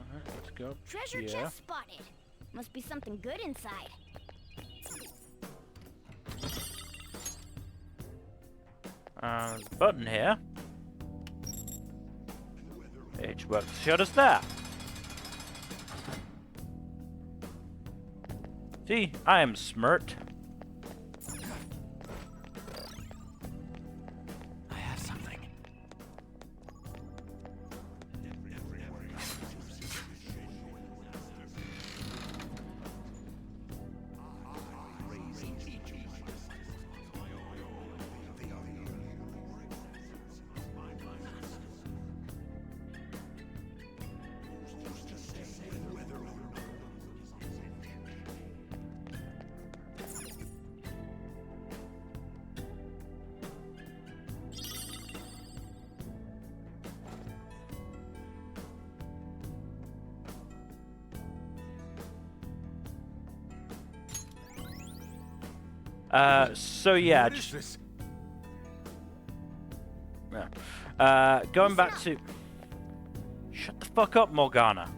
Alright, let's go. Treasure here. chest spotted. Must be something good inside. There's a button here. H works showed us that. See, I am smart. I have something. So yeah, What is just this? going back to. Shut the fuck up, Morgana.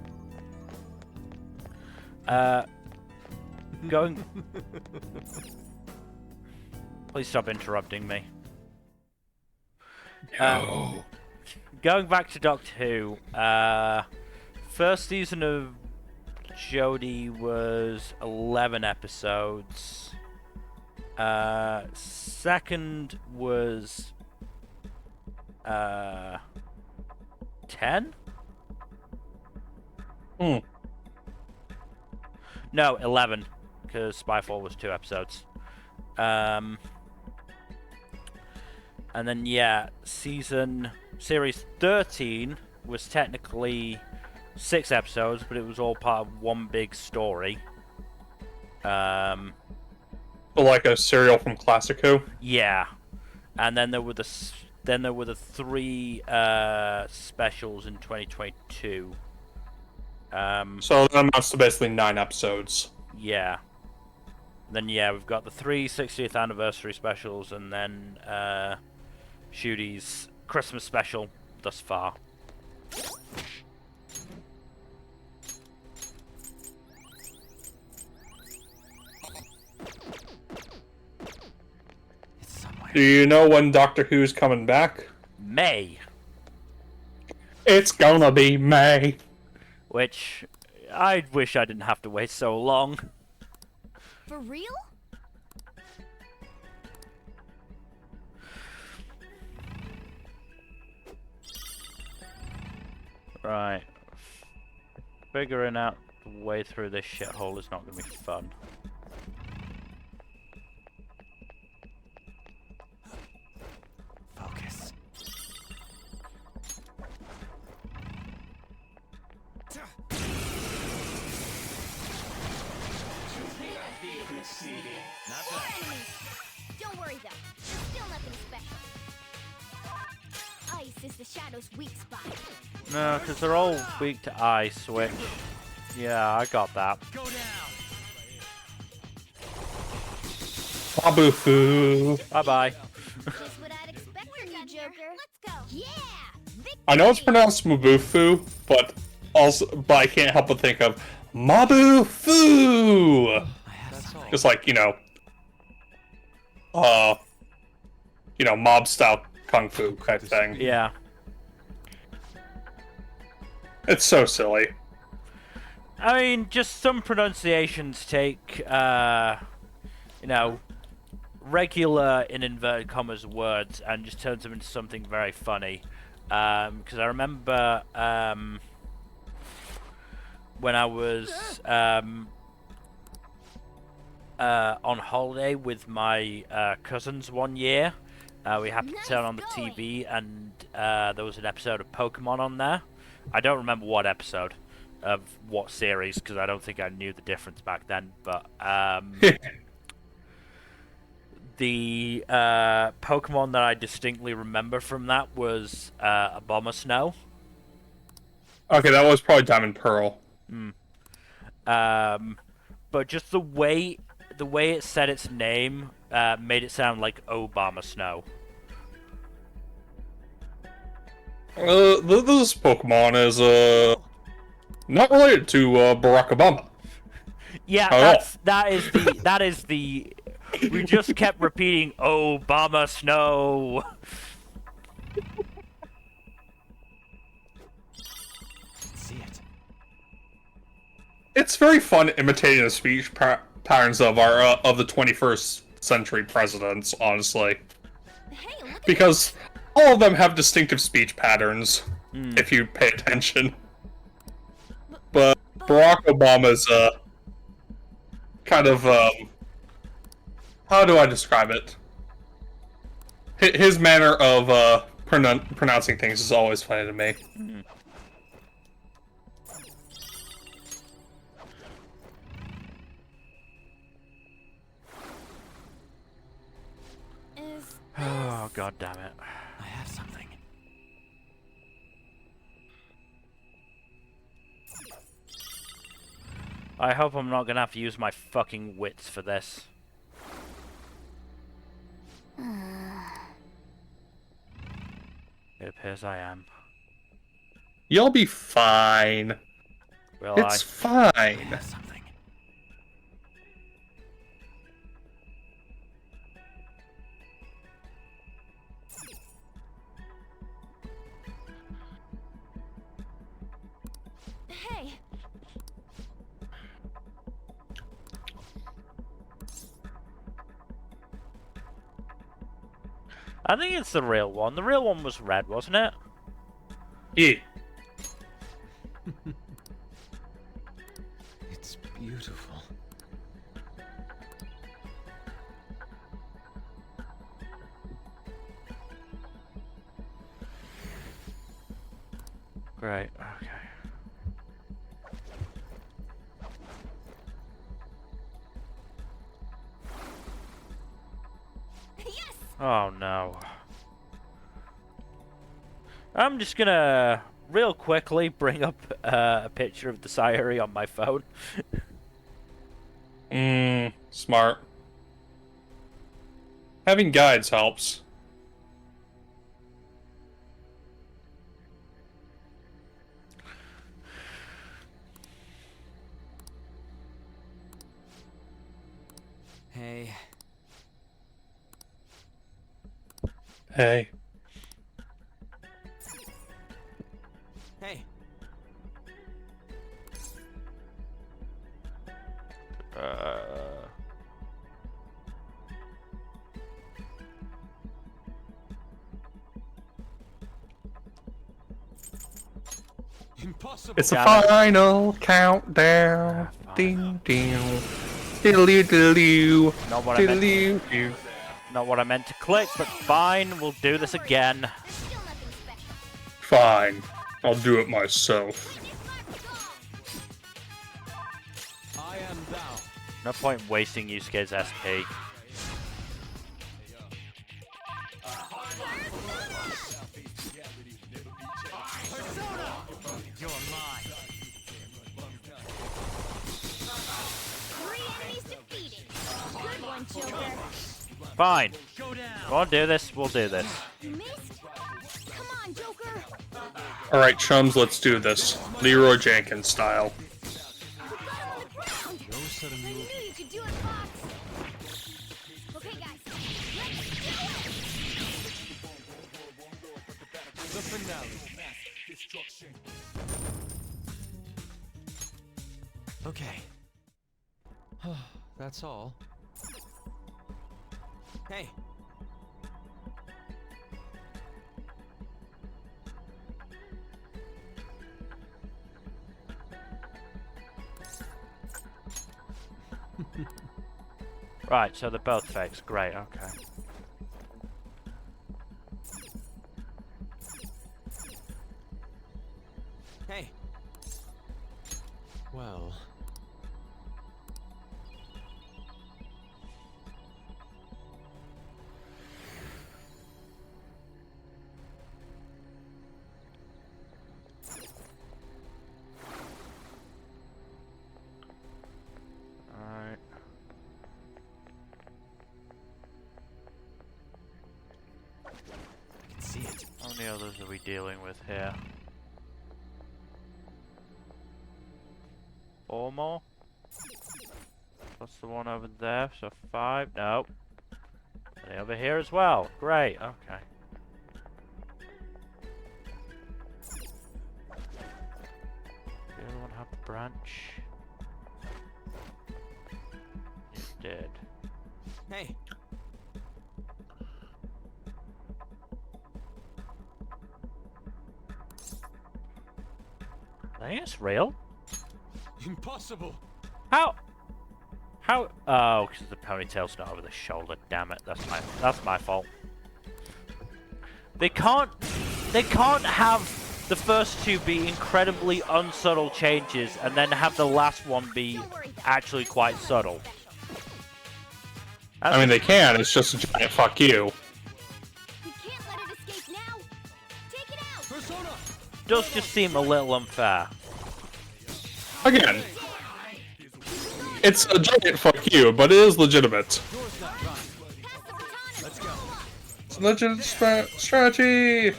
Going. Please stop interrupting me. No. Going back to Doctor Who, first season of Jodie was 11 episodes. Second was 10? No, 11, because Spyfall was 2 episodes. And then yeah, series 13 was technically 6 episodes, but it was all part of one big story. So like a serial from Classic Who? Yeah, and then there were the 3 specials in 2022. So that amounts to basically 9 episodes. Yeah. Then yeah, we've got the 3 60th anniversary specials, and then Shooty's Christmas special thus far. It's somewhere. Do you know when Doctor Who's coming back? May, It's gonna be May. which I wish I didn't have to wait so long. For real? Right. Figuring out the way through this shithole is not going to be fun. Focus. Not bad. Don't worry though, there's still nothing special. Ice is the Shadow's weak spot. No, because they're all weak to ice, which... Yeah, I got that. Go down. Babufu. Bye-bye. Just what I'd expect from you, Joker. Let's go. Yeah! I know it's Victory! pronounced Mabufu, but I can't help but think of Mabufu. I have something. Just like, mob style kung fu type thing. Yeah. It's so silly. I mean, just some pronunciations take, regular, in inverted commas, words and just turns them into something very funny. Because I remember, when I was, on holiday with my, cousins one year, we happened to turn on the TV and, there was an episode of Pokemon on there. I don't remember what episode of what series, because I don't think I knew the difference back then, but the Pokemon that I distinctly remember from that was a Bomber Snow. Okay, that was probably Diamond Pearl. But just the way it said its name made it sound like Obama Snow. This Pokemon is not related to Barack Obama. Yeah, Oh. that is the we just kept repeating Obama Snow. See it. It's very fun imitating the speech patterns of the 21st century presidents, honestly, Hey, look at because all of them have distinctive speech patterns if you pay attention. But Barack Obama's kind of how do I describe it? His manner of pronouncing things is always funny to me. is Oh, god damn it. I have something. I hope I'm not gonna have to use my fucking wits for this. It appears I am. You'll be fine. Will It's I? fine. Something. Hey, I think it's the real one. The real one was red, wasn't it? Yeah. It's beautiful. Great, okay. yes! Oh no. I'm just gonna real quickly bring up a picture of the Sayuri on my phone. Smart. Having guides helps. Hey. Hey. Hey. Impossible. It's a Got it. final countdown. Ding ding. Diddly diddly. Not what I meant. Diddly. Not what I meant to click, but fine. We'll do this again. Still nothing special. Fine. I'll do it myself. I am thou. No point wasting Yusuke's SP. You're mine. 3 enemies defeated. Good one, Joker. Fine. Go down. We'll do this. We'll do this. You missed? Come on, Joker. Alright, chums, let's do this. Leroy Jenkins style. You got him on the ground. No sudden I knew move. you could do it, Fox. Okay, guys. Let's do it. The finale. Okay. That's all. Hey. Right, so they're both fakes. Great, okay. Hey. Well. Alright. I can see it. How many others are we dealing with here? 4 more? Plus the one over there, so 5. No. And over here as well. Great, okay. Did the other one have the branch? It did. Hey. I think it's real. Impossible. How? How? Oh, because the ponytail's not over the shoulder. Damn it! That's my fault. They can't have the first two be incredibly unsubtle changes and then have the last one be actually quite subtle. I mean, they can, it's just a giant fuck you. We can't let it escape now. Take it out. Persona. Does just seem a little unfair. Again, it's a giant fuck you, but it is legitimate. Yours not right. Pass the baton and Let's go. Legend strategy. They're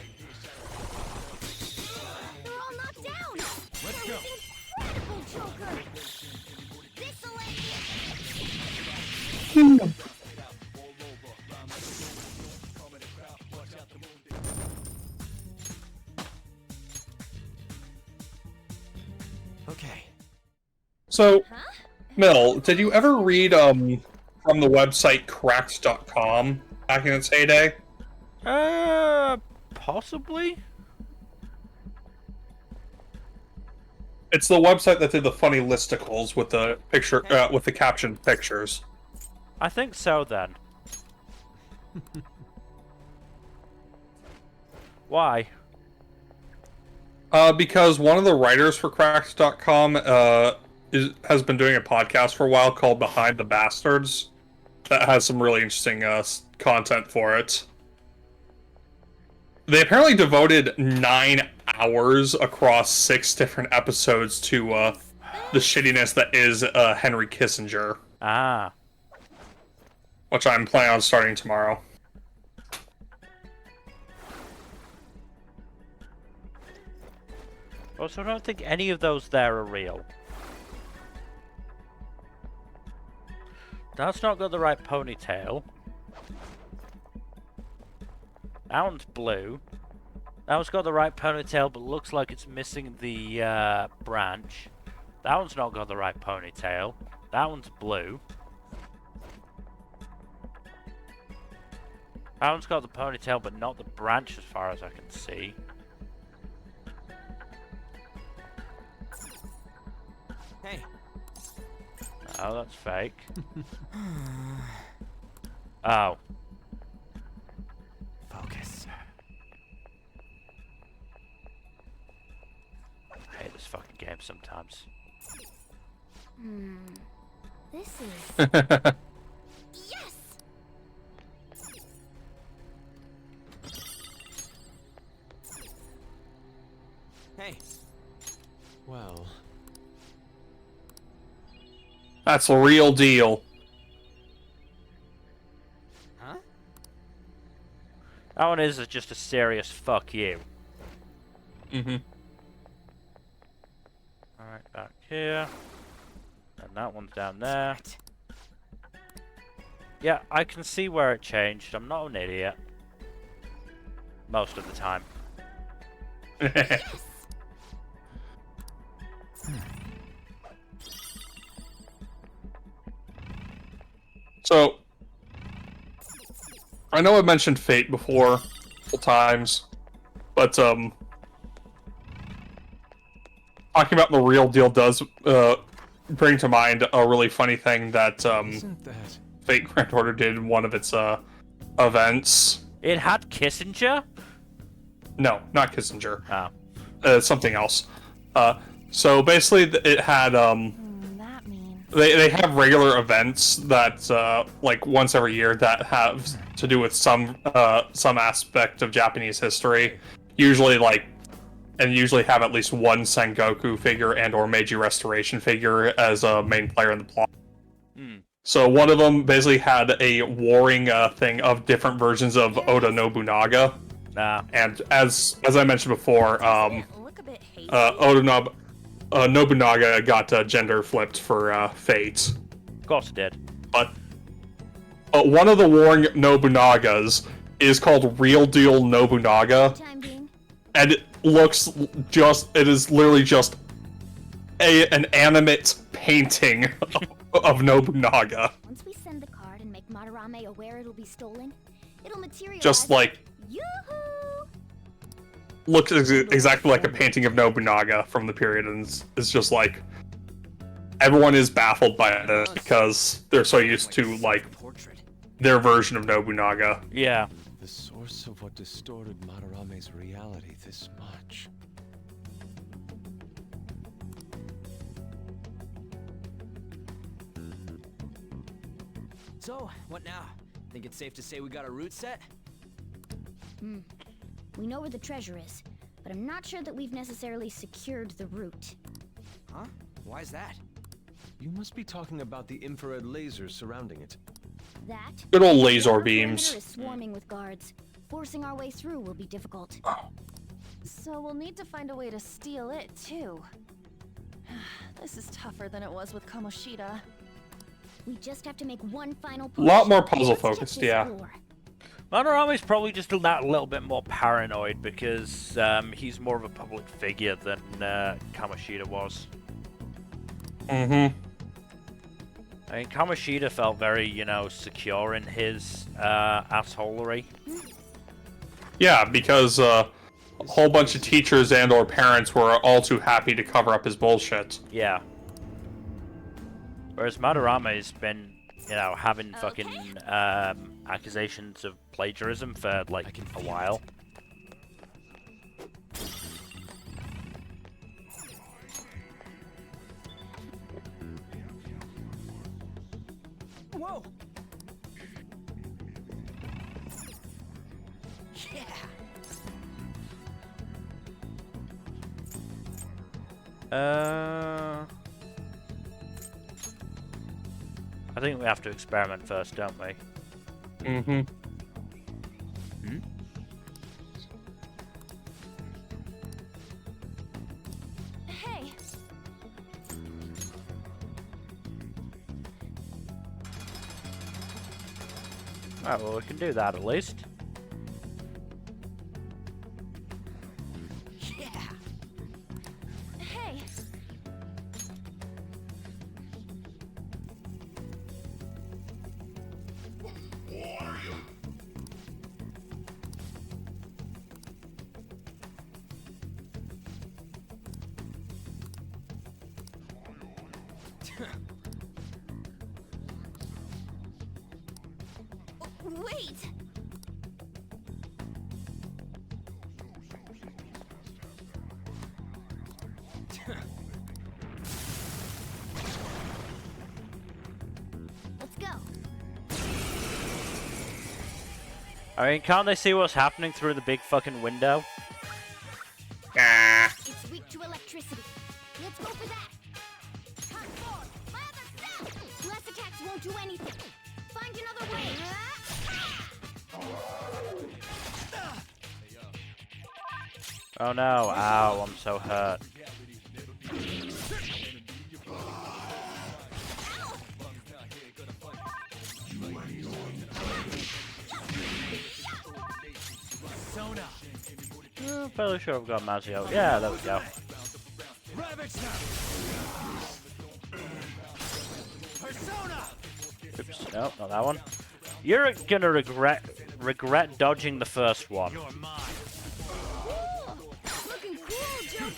all knocked down. Let's go. Incredible, Joker. This'll end it. Okay. So, Mill, did you ever read from the website cracked.com back in its heyday? Possibly? It's the website that did the funny listicles with the picture with the captioned pictures. I think so then. Why? Because one of the writers for cracked.com has been doing a podcast for a while called Behind the Bastards that has some really interesting content for it. They apparently devoted 9 hours across 6 different episodes to the shittiness that is Henry Kissinger. Ah. Which I'm planning on starting tomorrow. Also, I don't think any of those there are real. That's not got the right ponytail. That one's blue. That one's got the right ponytail, but looks like it's missing the branch. That one's not got the right ponytail. That one's blue. That one's got the ponytail, but not the branch as far as I can see. Hey. Oh, that's fake. Oh. Focus. I hate this fucking game sometimes. This is... Yes! Hey. Well, That's the real deal. Huh? That one is just a serious fuck you. Mm-hmm. Alright, back here. And that one's down there. Yeah, I can see where it changed. I'm not an idiot. Most of the time. So, I know I've mentioned Fate before, multiple times, but talking about the real deal does bring to mind a really funny thing that isn't that... Fate Grand Order did in one of its events. It had Kissinger? No, not Kissinger. Oh. Something else. So basically, it had That means... they have regular events that like once every year that have to do with some aspect of Japanese history. Usually usually have at least one Sengoku figure and or Meiji Restoration figure as a main player in the plot. So one of them basically had a warring thing of different versions of Oda Nobunaga. And as I mentioned before, Look a bit hazy. Nobunaga got gender flipped for Fate. Of course it did. But one of the warring Nobunagas is called Real Deal Nobunaga. Time being. And it is literally just an animate painting of Nobunaga. Once we send the card and make Madarame aware it'll be stolen, it'll materialize. Just like, Yoo-hoo! looks exactly like a painting of Nobunaga from the period, and it's just like, everyone is baffled by it because they're so used to, like, their version of Nobunaga. Yeah. The source of what distorted Madarame's reality this much. So, what now? Think it's safe to say we got a route set? We know where the treasure is, but I'm not sure that we've necessarily secured the route. Huh? Why's that? You must be talking about the infrared lasers surrounding it. That... Good old the laser outer beams. perimeter is swarming with guards. forcing our way through will be difficult. So we'll need to find a way to steal it, too. This is tougher than it was with Kamoshida. We just have to make one final A push. lot more puzzle Let's check focused, this yeah. floor. Madarami's probably just that little bit more paranoid because he's more of a public figure than Kamoshida was. Mm-hmm. I mean, Kamoshida felt very, you know, secure in his assholery. Yeah, because a whole bunch of teachers and/or parents were all too happy to cover up his bullshit. Yeah. Whereas Madarama's been, you know, having fucking accusations of plagiarism for like a while. Whoa! Yeah. I think we have to experiment first, don't we? Mm-hmm. Hmm? Hey, Alright, well, we can do that at least. Yeah. hey. What are you? Wait. Let's go. I mean, can't they see what's happening through the big fucking window? Ah. It's weak to electricity. Let's go for that. Hardcore. My other cell. Less attacks won't do anything. Find another way. Oh no, ow, I'm so hurt. Fairly sure I've got Mazio. Yeah, there we go. Oops, no, not that one. You're gonna regret dodging the first one. Looking cool, Joker.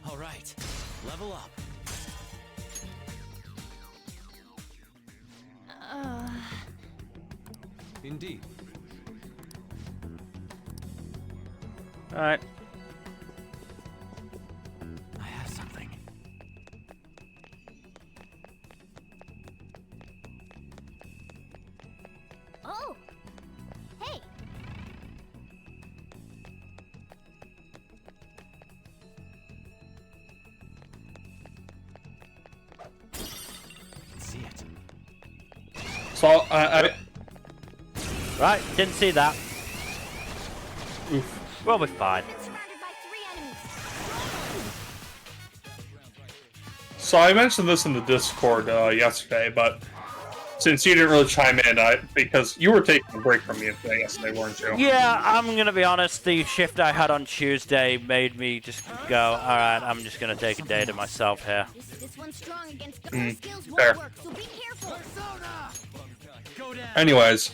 All right, level up. Indeed. Alright. I have something. Oh. Hey. See it. So, Right, didn't see that. oof. We'll be fine. Surrounded by 3 enemies. So I mentioned this in the Discord yesterday, but since you didn't really chime in, because you were taking a break from me yesterday, weren't you? Yeah, I'm gonna be honest, the shift I had on Tuesday made me just go, alright, I'm just gonna take a day to myself here. This one's strong against gun skills fair. won't work, so be careful. Anyways,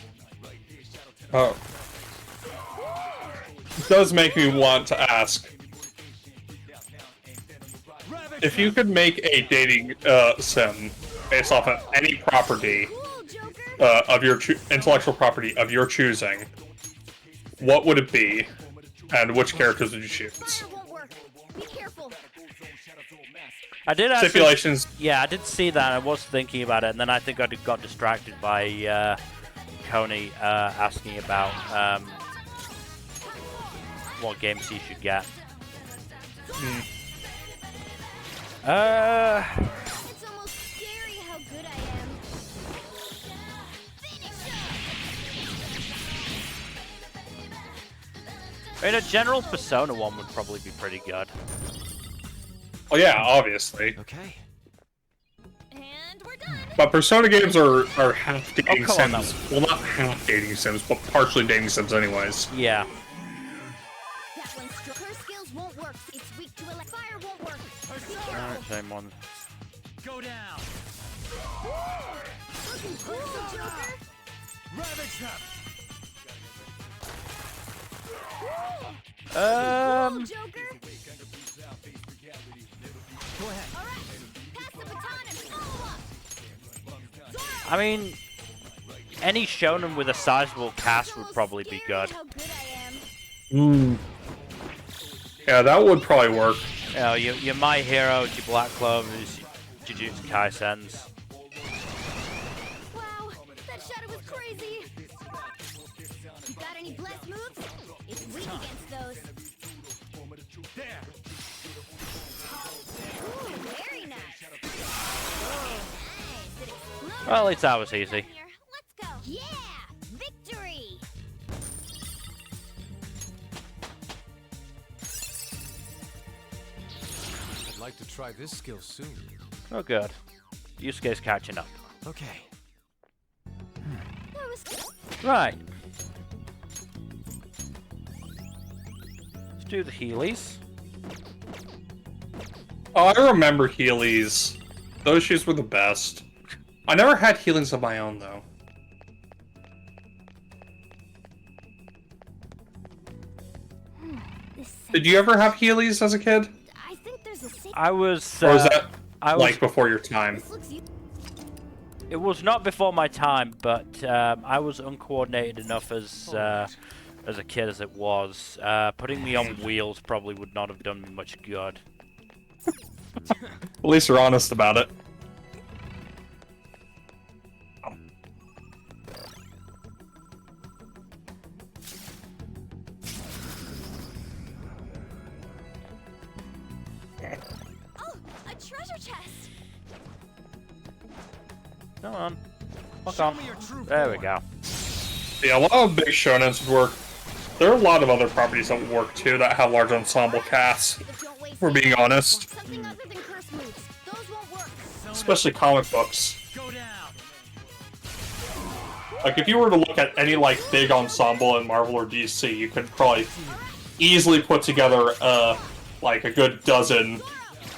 it does make me want to ask, if you could make a dating sim based off of any property Cool, Joker. of your intellectual property of your choosing, what would it be, and which characters would you choose? Fire won't work. Be careful. I did actually, Stipulations. yeah, I did see that, I was thinking about it, and then I think I got distracted by Coney asking about what games he should get. It's almost scary how good I am. I mean, a general Persona one would probably be pretty good. Oh yeah, obviously. Okay. And we're done. But Persona games are half dating come on, sims. Well, not half dating sims, but partially dating sims anyways. Yeah. That one's her skills won't work. It's weak to fire won't work. Alright, same one. Go down. Looking cool, Joker. Ravage them. Cool, Joker. Go ahead. All right, pass the baton and follow up. I mean, any shonen with a sizable cast would Almost probably be scary good. how good I am. Yeah, that would probably work. You know, your My Heroes, your Black Clovers, Jujutsu Kaisens. Wow, that shadow was crazy. You got any blessed moves? It's weak against those. There. Ooh, very nice. Nice. It exploded. Well, at least that was easy. Here, let's go. Yeah, victory. I'd like to try this skill soon. Oh, good. Yusuke's catching up. Okay. That was Right. Let's do the Heelys. Oh, I remember Heelys. Those shoes were the best. I never had Heelys of my own, though. this. Did you ever have Heelys as a kid? I think there's a safe. I was. Or was that, I was. like, before your time? This looks It was not before my time, but I was uncoordinated enough as a kid as it was. Putting me on wheels probably would not have done me much good. At least you're honest about it. Oh, a treasure chest. Come on. Fuck Show on. me your true There we form. go. Yeah, a lot of big shonens would work. There are a lot of other properties that would work, too, that have large ensemble casts, But don't waste if we're being honest. something other than curse moves. Those won't work. Especially comic books. Go down. Like, if you were to look at any, like, big ensemble in Marvel or DC, you could probably easily put together, like, a good dozen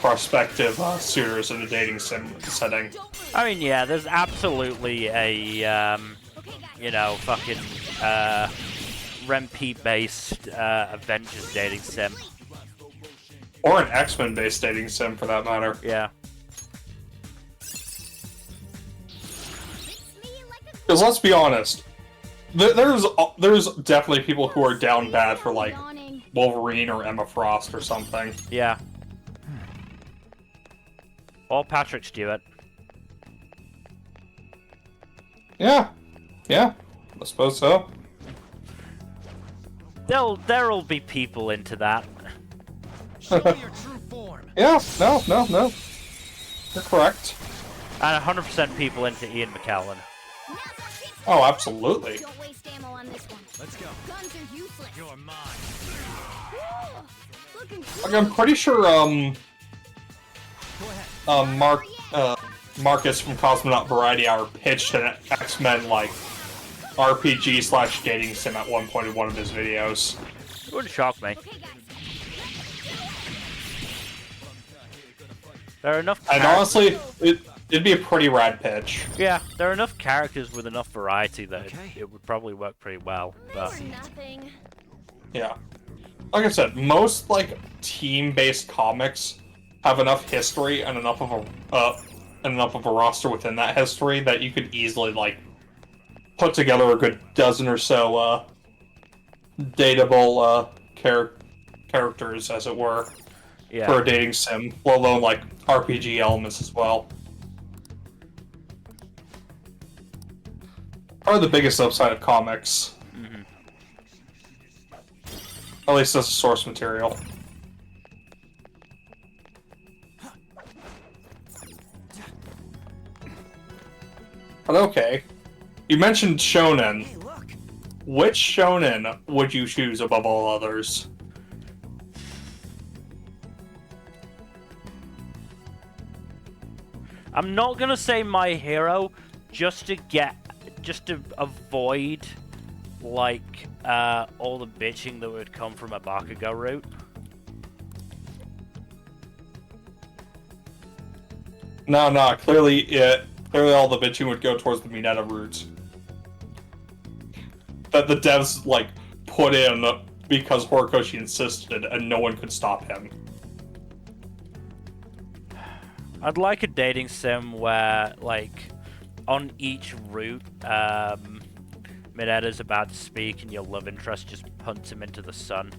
prospective suitors in a dating sim setting. I mean, yeah, there's absolutely a, you know, fucking, Rempe-based, Avengers dating sim. Or an X-Men-based dating sim, for that matter. Yeah. Because let's be honest, there's definitely people who are down bad for, like, Wolverine or Emma Frost or something. Yeah. Or Patrick Stewart. Yeah. Yeah. I suppose so. There'll be people into that. Show me your true form. Yeah, no. You're correct. And 100% people into Ian McKellen. Oh, absolutely. Don't waste ammo on this one. Let's go. Guns are useless. You're mine. Looking Like, I'm pretty sure, Go ahead. Marcus from Cosmonaut Variety Hour pitched an X-Men, like, RPG/dating sim at one point in one of his videos. It wouldn't shock me. Okay, guys. There are enough. And honestly, it'd be a pretty rad pitch. Yeah, there are enough characters with enough variety that Okay. it would probably work pretty well. They But were nothing. Yeah. Like I said, most, like, team-based comics have enough history and enough of a roster within that history that you could easily, like, put together a good dozen or so dateable characters, as it were, yeah, for a dating sim, let alone, like, RPG elements as well. Probably the biggest upside of comics. At least that's source material. But okay. You mentioned shonen. Hey, look. Which shonen would you choose above all others? I'm not gonna say My Hero, just to avoid, like, all the bitching that would come from a Bakugo route. No, clearly all the bitching would go towards the Mineta route. That the devs, like, put in because Horikoshi insisted and no one could stop him. I'd like a dating sim where, like, on each route, Mineta's about to speak and your love interest just punts him into the sun.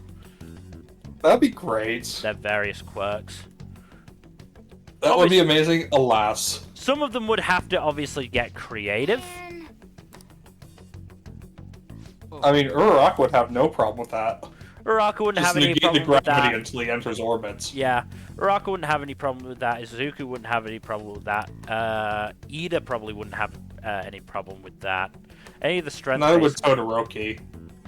That'd be great. Their various quirks. That would be amazing, alas. Some of them would have to obviously get creative. I mean, Uraraka would have no problem with that. Uraraka wouldn't Just have any negate problem the with gravity that. until he enters orbit. Yeah, Uraraka wouldn't have any problem with that. Izuku wouldn't have any problem with that. Ida probably wouldn't have any problem with that. Any of the strength. Neither would Todoroki.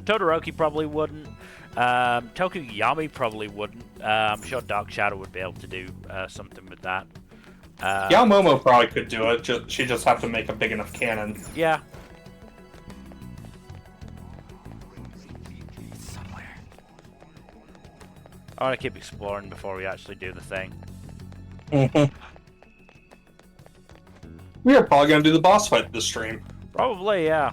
Todoroki probably wouldn't. Tokuyami probably wouldn't. I'm sure Dark Shadow would be able to do something with that. Yaomomo probably could do it. She just have to make a big enough cannon. Yeah. Somewhere. I want to keep exploring before we actually do the thing. We are probably gonna do the boss fight this stream. Probably, yeah.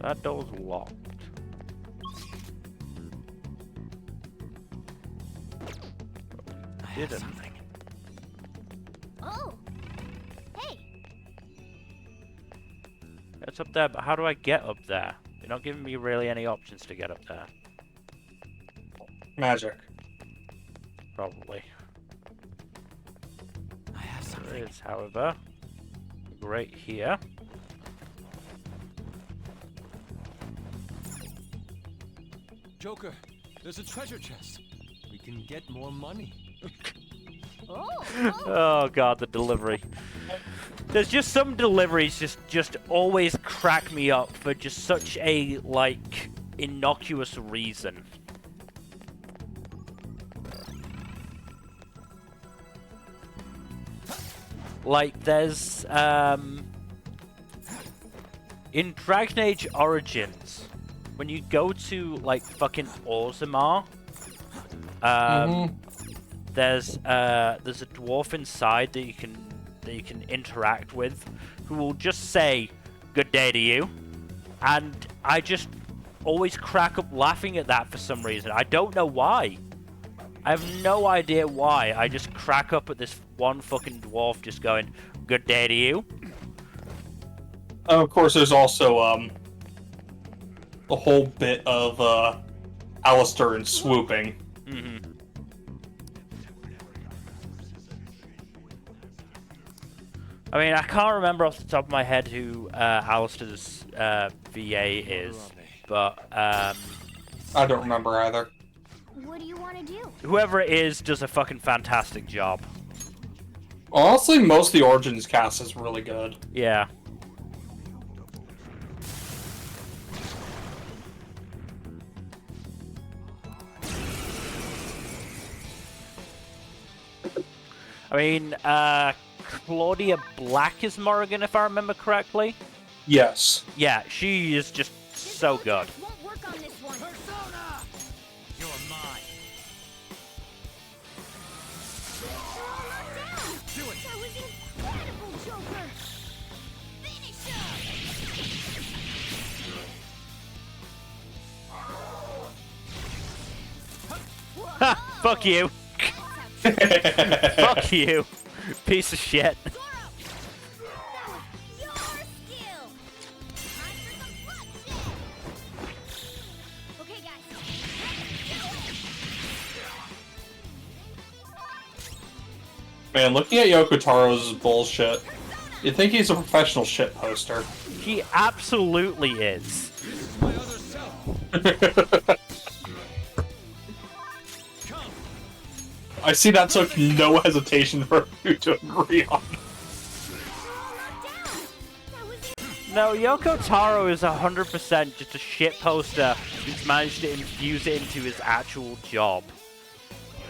That door's locked. I have Didn't. something. Oh! Hey! It's up there, but how do I get up there? You're not giving me really any options to get up there. Magic. Probably. I have There something. is, however, right here. Joker, there's a treasure chest. We can get more money. Oh god, the delivery. There's just some deliveries just always crack me up for just such a, like, innocuous reason. Like, there's, in Dragon Age Origins, when you go to, like, fucking Orzammar, there's a dwarf inside that you can interact with, who will just say "Good day" to you, and I just always crack up laughing at that for some reason. I don't know why. I have no idea why. I just crack up at this one fucking dwarf just going "Good day" to you. Of course, there's also a whole bit of Alistair and swooping. I mean, I can't remember off the top of my head who Alistair's VA is, but I don't remember either. What do you want to do? whoever it is does a fucking fantastic job. Honestly, most of the Origins cast is really good. Yeah. I mean, Claudia Black is Morrigan, if I remember correctly. Yes. Yeah, she is just so good. Won't work on this one. Persona! You're mine. They're all knocked down. Do it. That was incredible, Joker. Finish Ha! Fuck you. Fuck you. Piece of shit. That was your skill. Time for some bloodshed. Okay, guys. Let's do it. Man, looking at Yoko Taro's bullshit, you'd think he's a professional shit poster. He absolutely is. My other self. I see that took no hesitation for you to agree on. No, Yoko Taro is 100% just a shit poster who's managed to infuse it into his actual job.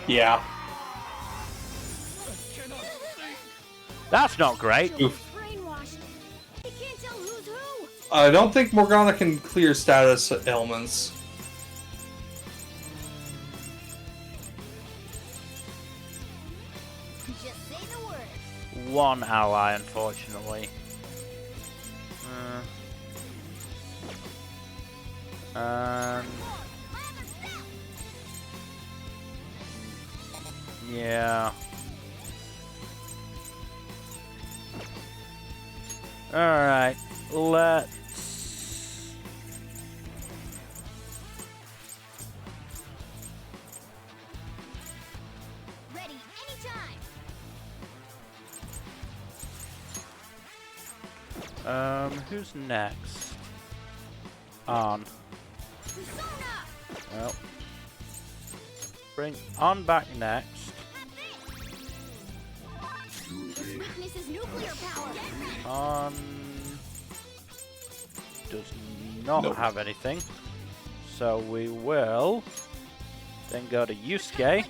Yeah. That's not great. Oof. Brainwashed. They can't tell who's who. I don't think Morgana can clear status ailments. Just say the word. One ally, unfortunately. Yeah. Alright, let's... Ready anytime. Who's next? On. Persona. Well. Bring On back next. Witness his nuclear power. On does not Nope. have anything, so we will then go to Yusuke.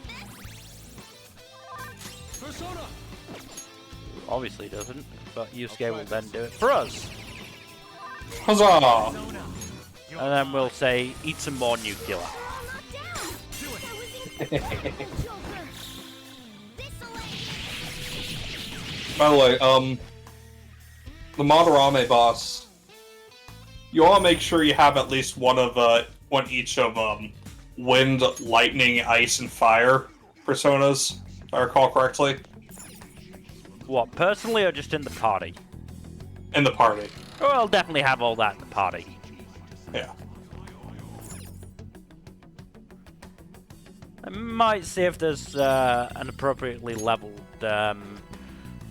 Persona. Who obviously doesn't, but Yusuke will then do it for us, Huzzah! and then we'll say, "Eat some more nuclear." By the way, the Madarame boss, you want to make sure you have at least one each of wind, lightning, ice, and fire personas, if I recall correctly, What, personally or just in the party? in the party. Oh, I'll definitely have all that in the party. Yeah. I might see if there's an appropriately leveled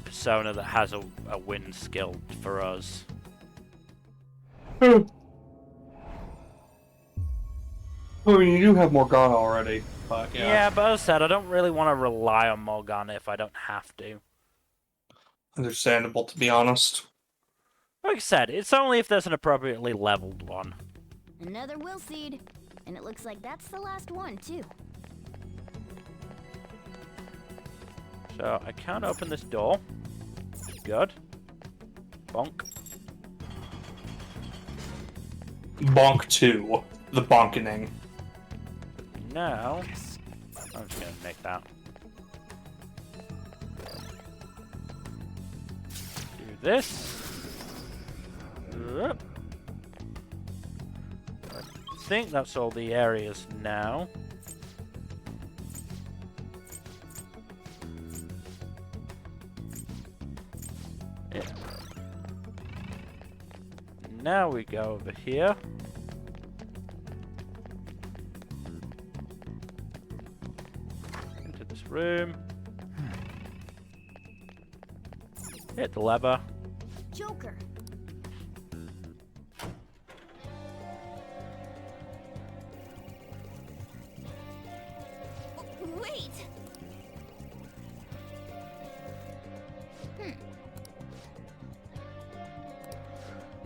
persona that has a wind skill for us. I mean, you do have Morgana already, but yeah. Yeah, but as I said, I don't really want to rely on Morgana if I don't have to. Understandable, to be honest. Like I said, it's only if there's an appropriately leveled one. Another will seed. And it looks like that's the last one, too. So, I can't open this door. Good. Bonk. Bonk 2. The bonkening. Now, I'm just gonna make that. Do this. Yep. I think that's all the areas now. Yeah. Now we go over here. Into this room. Hit the lever. Joker. Wait.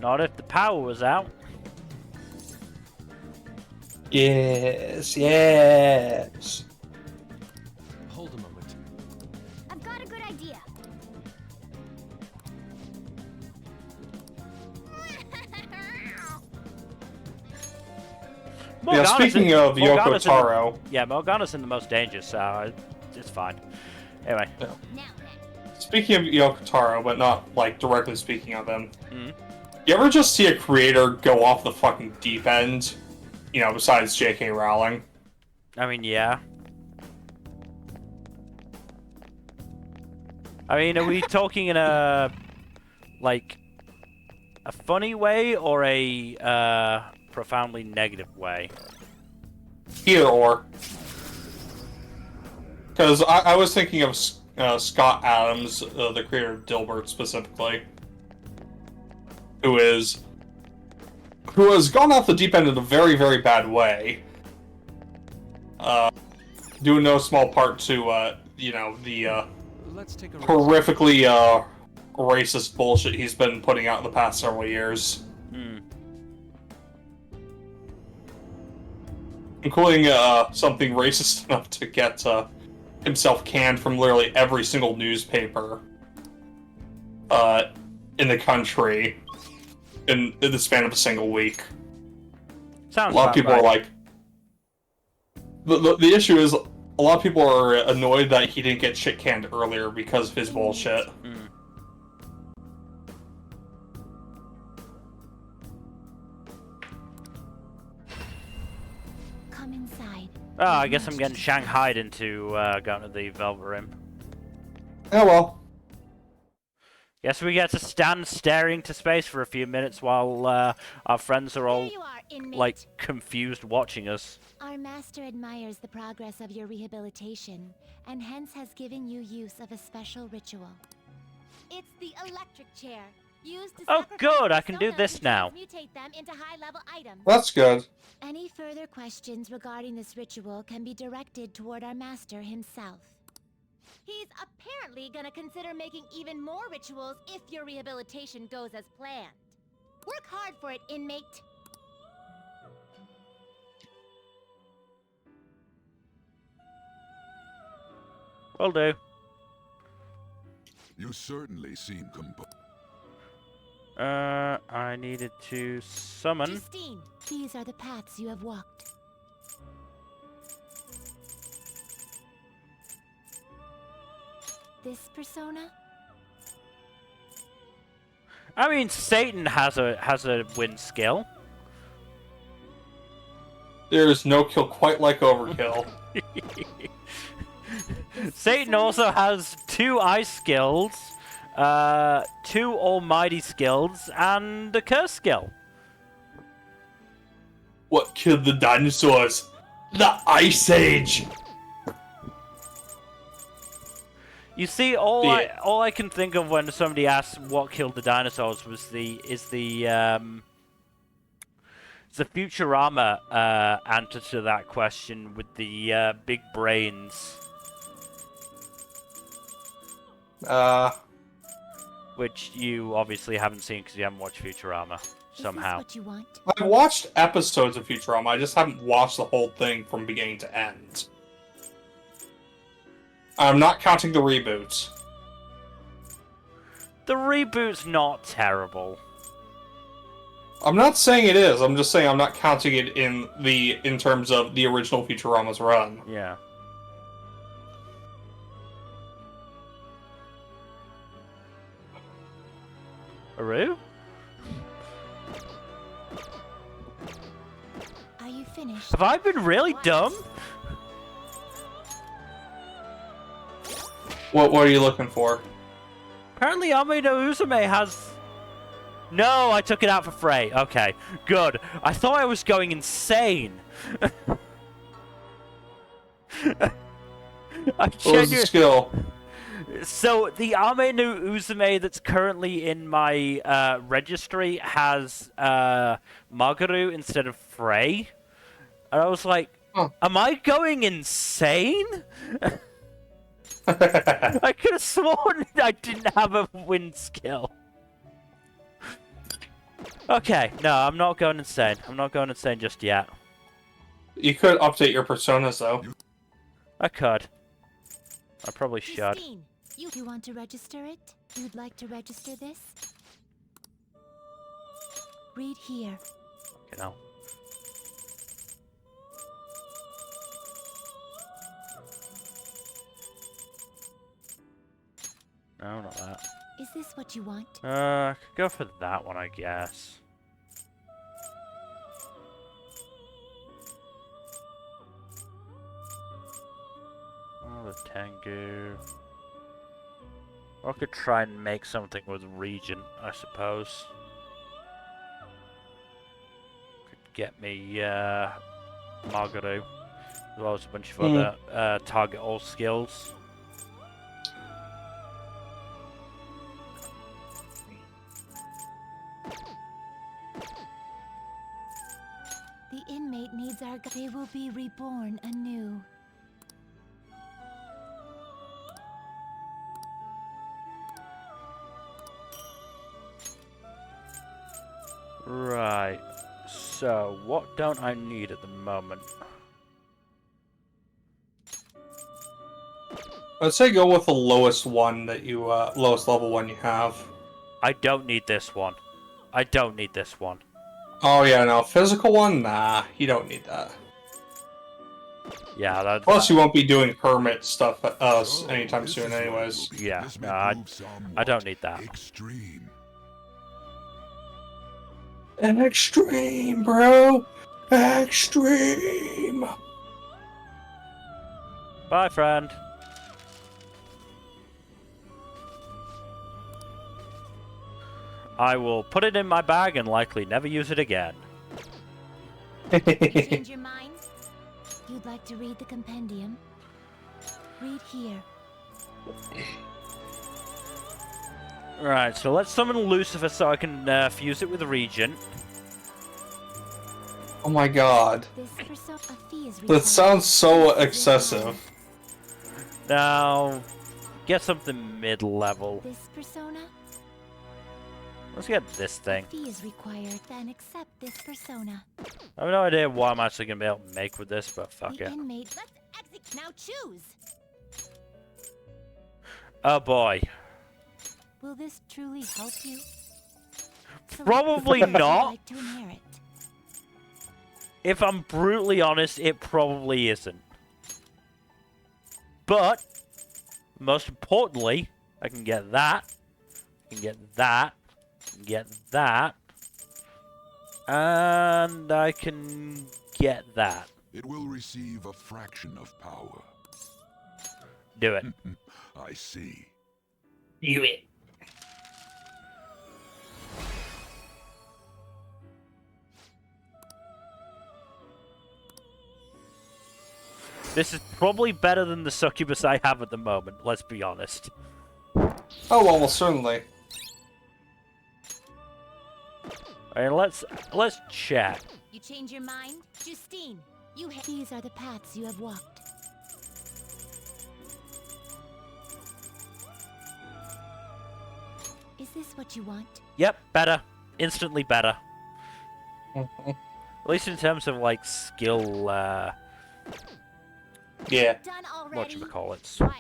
Not if the power was out. Yes, yes. Hold a moment. I've got a good idea. Yeah, speaking of Yoko Morgana's in the- Taro, Yeah, Morgana's in the most danger, so it's fine. Anyway. Now then. speaking of Yoko Taro, but not, like, directly speaking of him, Mhm. you ever just see a creator go off the fucking deep end? You know, besides J.K. Rowling? I mean, yeah. I mean, are we talking in a, like, a funny way or a profoundly negative way? Either or. Because I was thinking of Scott Adams, the creator of Dilbert specifically, who has gone off the deep end in a very, very bad way. Due in no small part to, the Let's take a horrifically racist bullshit he's been putting out in the past several years. Including something racist enough to get himself canned from literally every single newspaper in the country in the span of a single week. Sounds a lot of people right. are like... The issue is, a lot of people are annoyed that he didn't get shit canned earlier because of his bullshit. Come inside. Oh, I guess I'm getting shanghaied into going to the Velvet Rim. Oh well. Guess we get to stand staring to space for a few minutes while our friends are all, There you are, inmate. like, confused watching us. Our master admires the progress of your rehabilitation, and hence has given you use of a special ritual. It's the electric chair, used to Oh, sacrifice good, I can do personas this to now. transmutate them into high-level items. That's good. Any further questions regarding this ritual can be directed toward our master himself. He's apparently gonna consider making even more rituals if your rehabilitation goes as planned. Work hard for it, inmate. Will do. You certainly seem composed. I needed to summon. Justine, these are the paths you have walked. This persona? I mean, Satan has a win skill. There's no kill quite like Overkill. Satan also has 2 ice skills, 2 almighty skills, and a curse skill. What killed the dinosaurs? The Ice Age! You see, all I can think of when somebody asks what killed the dinosaurs was the Futurama answer to that question with the big brains, which you obviously haven't seen because you haven't watched Futurama somehow. Is this what you want? I've watched episodes of Futurama, I just haven't watched the whole thing from beginning to end. I'm not counting the reboots. The reboot's not terrible. I'm not saying it is, I'm just saying I'm not counting it in terms of the original Futurama's run. Yeah. Aru? Are you finished? Have I been really dumb? What are you looking for? Apparently Ame no Uzume has... No, I took it out for Frey. Okay, good. I thought I was going insane. What was the skill? So, the Ame no Uzume that's currently in my registry has Magaru instead of Frey. And I was like, am I going insane? I could have sworn I didn't have a wind skill. Okay, no, I'm not going insane. I'm not going insane just yet. You could update your personas, though. I could. I probably should. Justine, you want to register it? You'd like to register this? Read here. You know. No, not that. Is this what you want? I could go for that one, I guess. Oh, the Tengu. Or I could try and make something with Regent, I suppose. Could get me, Magaru. As well as a bunch of other, target all skills. needs our they will be reborn anew. Right. So, what don't I need at the moment? I'd say go with the lowest one that you, lowest level one you have. I don't need this one. I don't need this one. Oh yeah, no, physical one? Nah, you don't need that. Yeah, that. Plus, you won't be doing hermit stuff So, anytime this soon, is what it anyways. will be. Yeah, This no, may prove somewhat don't need that. Extreme. Extreme, bro! Extreme! Bye, friend. I will put it in my bag and likely never use it again. You change your mind? You'd like to read the compendium? Read here. Right, so let's summon Lucifer so I can fuse it with Regent. Oh my god. This persona fee is That required. sounds so excessive. Now, get something mid-level. This persona? Let's get this thing. Fee is required, then accept this persona. I have no idea what I'm actually going to be able to make with this, but fuck The it. inmate. Let's exit. Now choose. Oh boy. Will this truly help you? Probably Select the not. you'd like to inherit. If I'm brutally honest, it probably isn't. But, most importantly, I can get that. I can get that. I can get that. And I can get that. It will receive a fraction of power. Do it. I see. Do it. This is probably better than the succubus I have at the moment, let's be honest. Oh, almost certainly. And let's check. You change your mind? Justine, these are the paths you have walked. Is this what you want? Yep, better. Instantly better. At least in terms of like skill Yeah. Done already? whatchamacallits. What?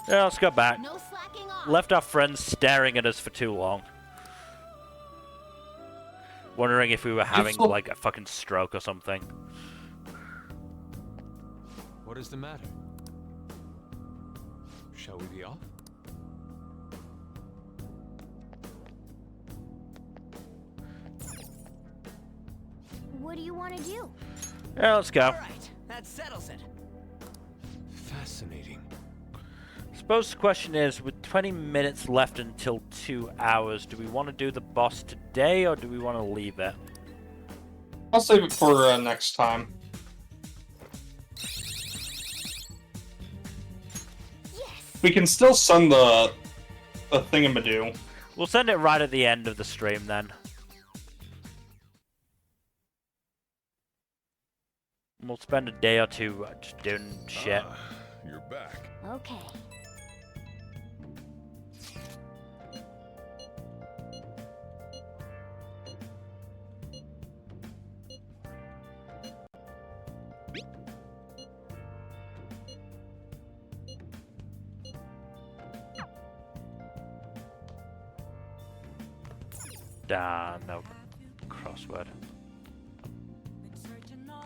Yeah, let's go back. No slacking off. Left our friends staring at us for too long. Wondering if we were having like a fucking stroke or something. What is the matter? Shall we be off? What do you want to do? Yeah, let's go. All right, that settles it. Fascinating. Suppose the question is, with 20 minutes left until 2 hours, do we want to do the boss today or do we want to leave it? I'll save it for next time. Yes. We can still send the thingamadoo. We'll send it right at the end of the stream then. We'll spend a day or two just doing shit. You're back. Okay. No crossword.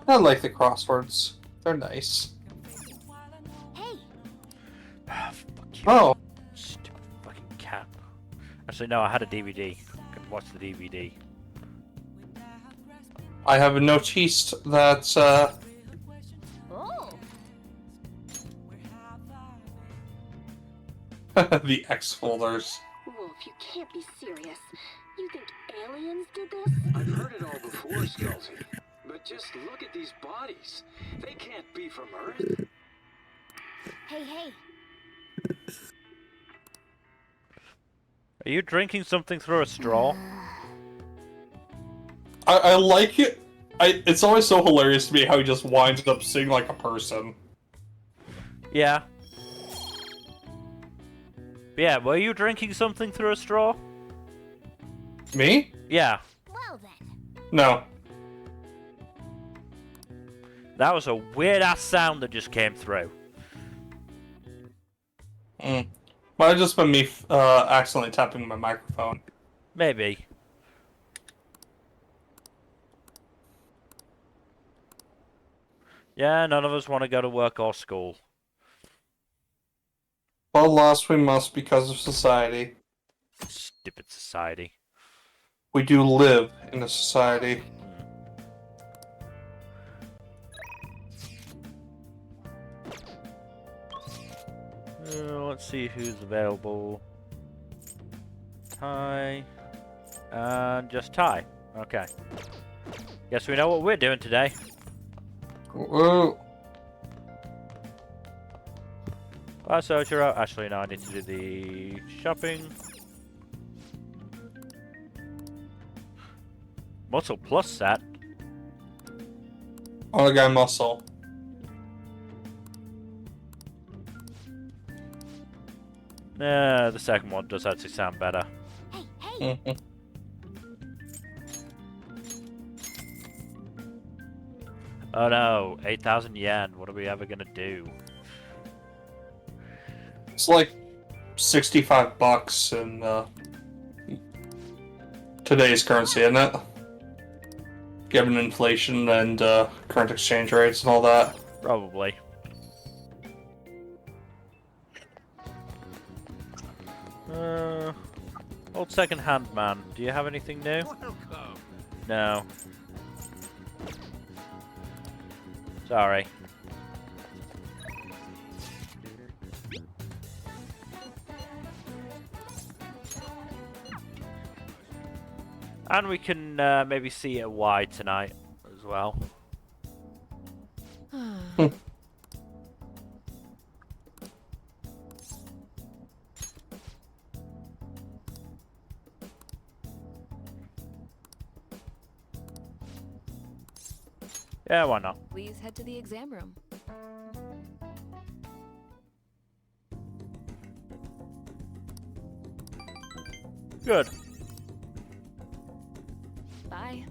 I like the crosswords. They're nice. Hey. Fuck you. Oh, Stupid fucking cat. Actually, no, I had a DVD. I can watch the DVD. I have noticed that, Oh. the X folders. Wolf, you can't be serious. You think aliens did this? I've heard it all before, Skelton. But just look at these bodies. They can't be from Earth. Hey. Are you drinking something through a straw? I like it. It's always so hilarious to me how he just winds up singing like a person. Yeah. Yeah, were you drinking something through a straw? Me? Yeah. Well then. No. That was a weird-ass sound that just came through. Might have just been me accidentally tapping my microphone. Maybe. Yeah, none of us want to go to work or school. Well, lost we must because of society. Stupid society. We do live in a society. Let's see who's available. Ty. And just Ty. Okay. Guess we know what we're doing today. Whoa. Bye, Sochiro. Actually, no, I need to do the shopping. Muscle Plus set. Oh, the guy muscle. The second one does actually sound better. Hey, hey. Oh no, 8,000 yen. What are we ever gonna do? It's like $65 in today's currency, isn't it? Given inflation and current exchange rates and all that. Probably. Old second-hand man. Do you have anything new? No. Sorry. And we can maybe see a Y tonight as well. Yeah, why not? Please head to the exam room. Good. Bye.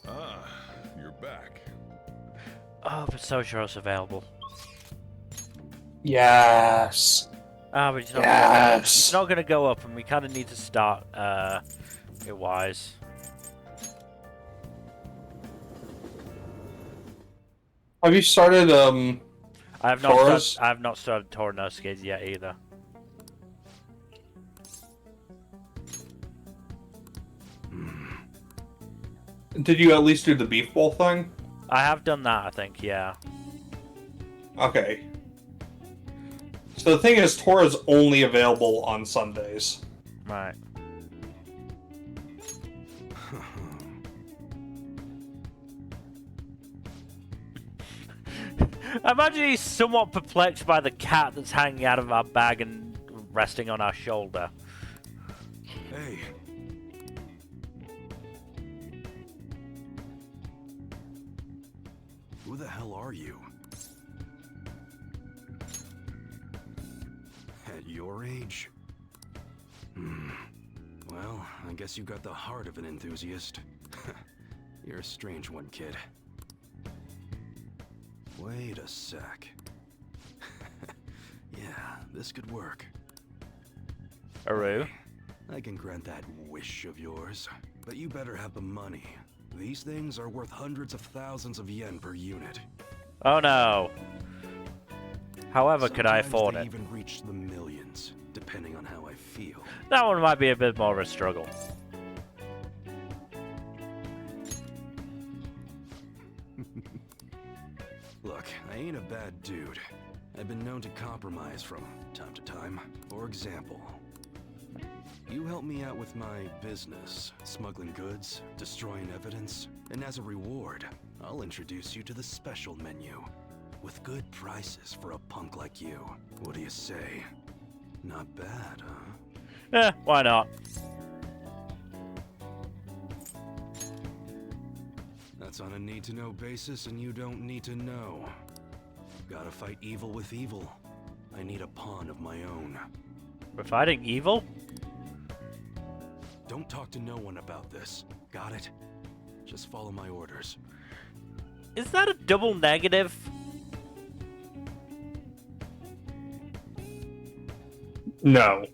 Ah, you're back. Oh, but Sochiro's available. Yes. Ah, but Yes. he's not gonna go up, and we kind of need to start it wise. Have you started I have not started Torinosuke yet either. Did you at least do the beef bowl thing? I have done that, I think. Yeah. Okay. So the thing is, Tora's only available on Sundays. Right. I imagine he's somewhat perplexed by the cat that's hanging out of our bag and resting on our shoulder. Hey. Who the hell are you? At your age? Well, I guess you got the heart of an enthusiast. You're a strange one, kid. Wait a sec. Yeah, this could work. Aru? I can grant that wish of yours, but you better have the money. These things are worth hundreds of thousands of yen per unit. Oh no. However, could I Sometimes afford they it? even reach the millions, depending on how I feel. That one might be a bit more of a struggle. Look, I ain't a bad dude. I've been known to compromise from time to time. For example, you help me out with my business, smuggling goods, destroying evidence, and as a reward, I'll introduce you to the special menu. with good prices for a punk like you. What do you say? Not bad, huh? Why not? That's on a need-to-know basis, and you don't need to know. Gotta fight evil with evil. I need a pawn of my own. We're fighting evil? Don't talk to no one about this. Got it? Just follow my orders. Is that a double negative? No.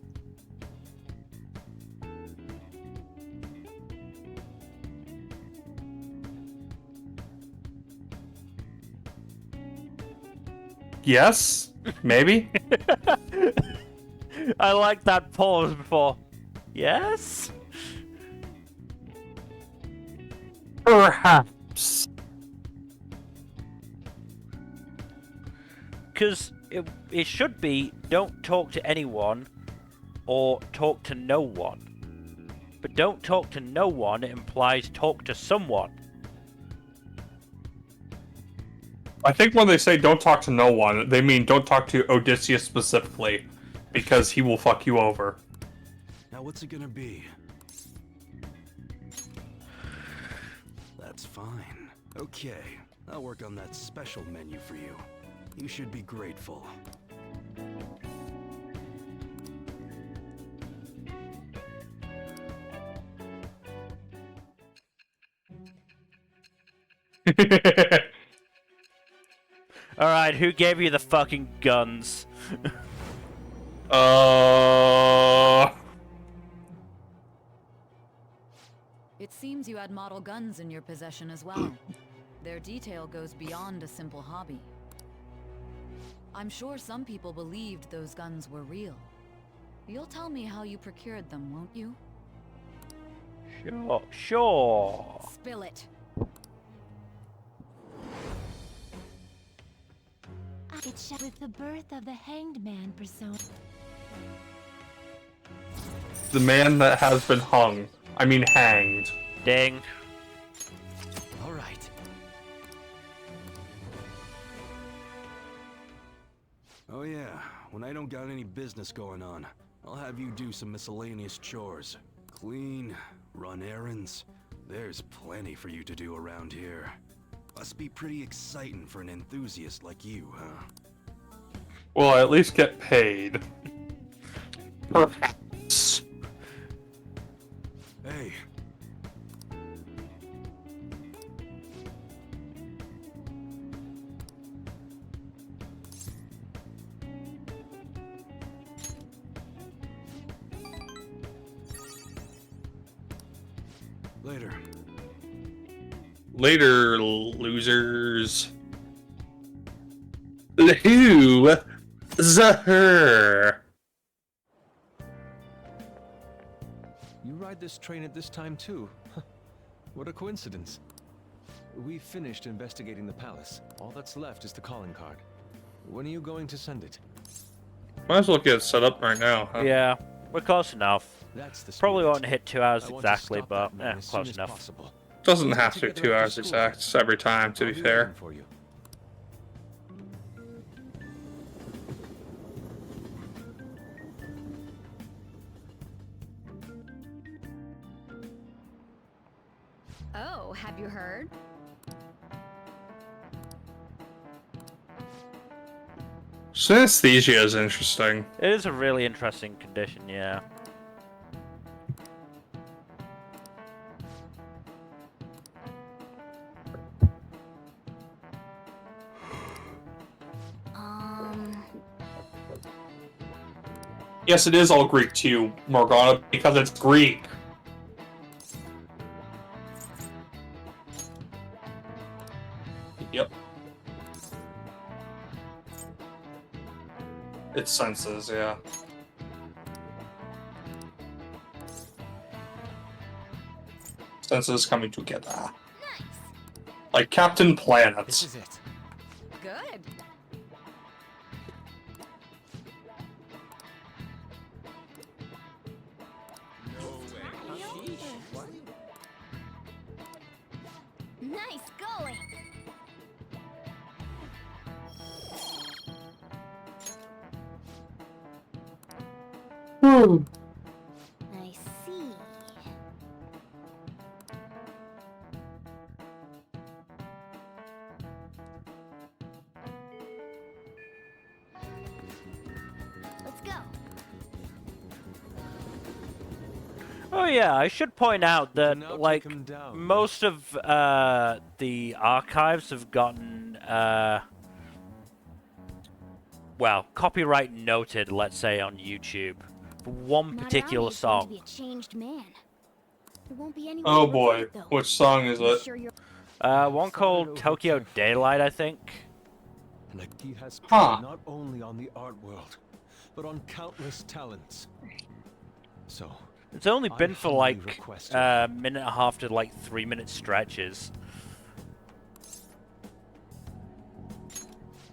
Yes? Maybe? I like that pause before. Yes? Perhaps. Because it should be don't talk to anyone or talk to no one. But don't talk to no one implies talk to someone. I think when they say don't talk to no one, they mean don't talk to Odysseus specifically, because he will fuck you over. Now what's it gonna be? That's fine. Okay, I'll work on that special menu for you. You should be grateful. Alright, who gave you the fucking guns? It seems you had model guns in your possession as well. Their detail goes beyond a simple hobby. I'm sure some people believed those guns were real. You'll tell me how you procured them, won't you? Sure. Spill it. It's with the birth of the Hanged Man persona. The man that has been hung. I mean hanged. Ding. All right. Oh yeah, when I don't got any business going on, I'll have you do some miscellaneous chores. Clean, run errands. There's plenty for you to do around here. Must be pretty exciting for an enthusiast like you, huh? Well, I at least get paid. Perhaps. Hey. Later. Later, losers. Who? Her. You ride this train at this time too? What a coincidence. We finished investigating the palace. All that's left is the calling card. When are you going to send it? Might as well get it set up right now, huh? Yeah, we're close enough. That's the Probably spirit. won't hit 2 hours I want to exactly, stop but that man as soon close as enough. possible. Doesn't have to be Together 2 after hours school. exact every time, to I'll be be fair. waiting for you. Oh, have you heard? Synesthesia is interesting. It is a really interesting condition, yeah. Yes, it is all Greek too, Morgana, because it's Greek. Yep. It senses, yeah. Senses coming together. Nice. Like Captain Planet. This is it. Good. Nice going. I see. Let's go. Oh yeah, I should point out We can that, now like, take him down, most of the archives have gotten, well, copyright noted, let's say, on YouTube, for one particular Madarame is going to song. be a changed man. There won't be any way Oh to boy, reverse it, though. which song is You it? sure you're One thought it called over Tokyo carefully. Daylight, I think. And he has Huh. preyed not only on the art world, but on countless talents. So, It's only I been for humbly like request you. a minute and a half to like 3-minute stretches.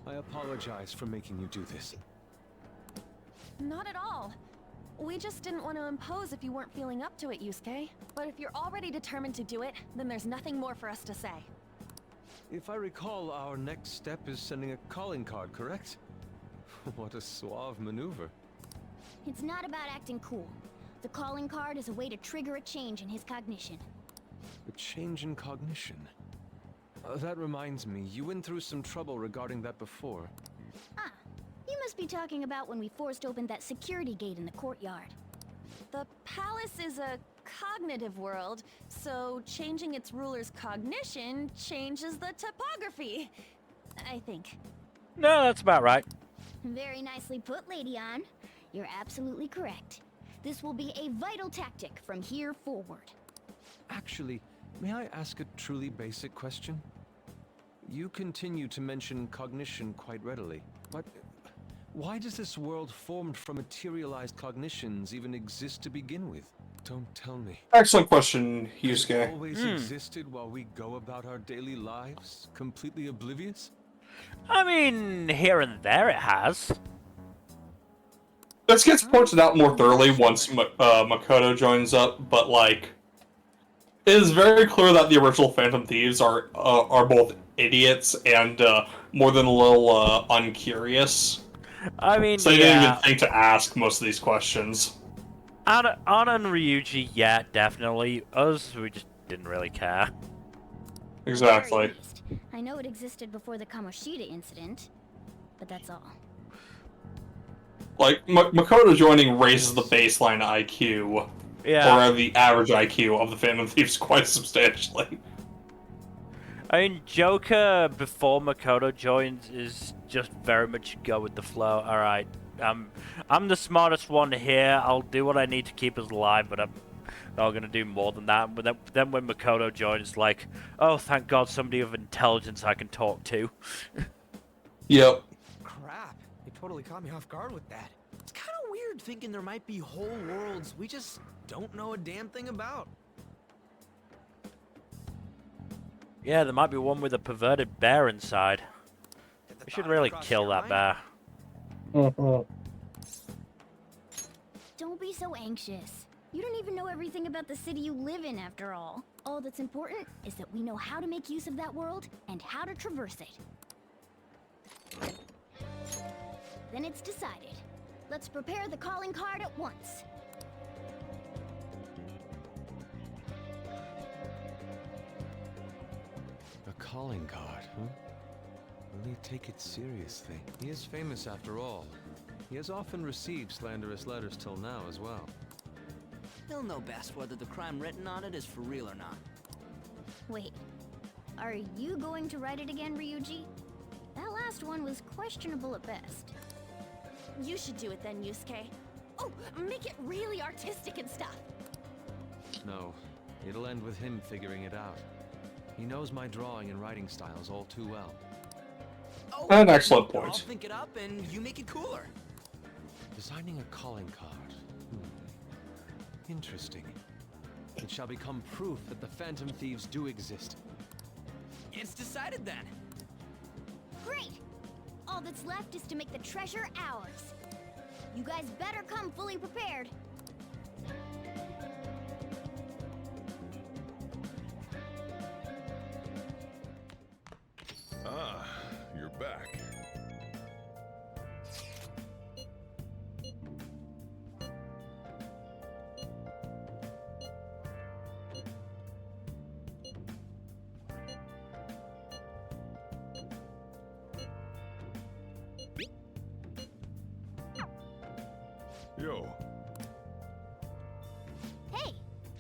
I apologize for making you do this. Not at all. We just didn't want to impose if you weren't feeling up to it, Yusuke. But if you're already determined to do it, then there's nothing more for us to say. If I recall, our next step is sending a calling card, correct? What a suave maneuver. It's not about acting cool. The calling card is a way to trigger a change in his cognition. A change in cognition. That reminds me, you went through some trouble regarding that before. Ah, you must be talking about when we forced open that security gate in the courtyard. The palace is a cognitive world, so changing its ruler's cognition changes the topography. I think. No, that's about right. Very nicely put, Lady Ann. You're absolutely correct. This will be a vital tactic from here forward. Actually, may I ask a truly basic question? You continue to mention cognition quite readily, but why does this world formed from materialized cognitions even exist to begin with? Don't tell me. Excellent question, Has it Yusuke. always existed while we go about our daily lives, completely oblivious? I mean, here and there it has. This gets pointed out more thoroughly once Makoto joins up, but like, it is very clear that the original Phantom Thieves are both idiots and more than a little uncurious. I mean, So they didn't even think to ask most of these questions. Anna and Ryuji, yeah, definitely. Us, we just didn't really care. Exactly. At the very least, I know it existed before the Kamoshida incident, but that's all. Like, Makoto joining raises the baseline IQ, Yeah. or the average IQ of the Phantom Thieves quite substantially. I mean, Joker before Makoto joins is just very much go with the flow. All right, I'm the smartest one here. I'll do what I need to keep us alive, but I'm not gonna do more than that. But then when Makoto joins, it's like, oh, thank God, somebody of intelligence I can talk to. Yep. Crap, you totally caught me off guard with that. It's kind of weird thinking there might be whole worlds we just don't know a damn thing about. Yeah, there might be one with a perverted bear inside. We should really kill that bear. Don't be so anxious. You don't even know everything about the city you live in, after all. All that's important is that we know how to make use of that world and how to traverse it. Then it's decided. Let's prepare the calling card at once. A calling card, huh? Will he take it seriously? He is famous after all. He has often received slanderous letters till now as well. He'll know best whether the crime written on it is for real or not. Wait, are you going to write it again, Ryuji? That last one was questionable at best. You should do it then, Yusuke. Oh, make it really artistic and stuff. No, it'll end with him figuring it out. He knows my drawing and writing styles all too well. Oh, An excellent I'll point. think it up and you make it cooler. Designing a calling card. Interesting. It shall become proof that the Phantom Thieves do exist. It's decided then. Great! All that's left is to make the treasure ours. You guys better come fully prepared. Ah, you're back.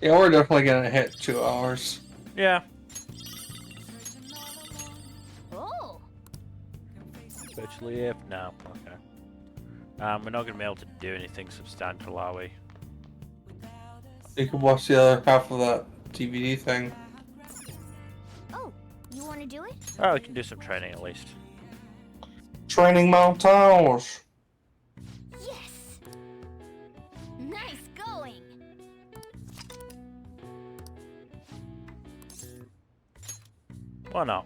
Yeah, we're definitely gonna hit 2 hours. Yeah. Oh, Virtually if no. Okay. We're not gonna be able to do anything substantial, are we? You can watch the other half of that DVD thing. oh, you want to do it? Oh, we can do some training at least. Training montage. Yes. Nice going. Why not?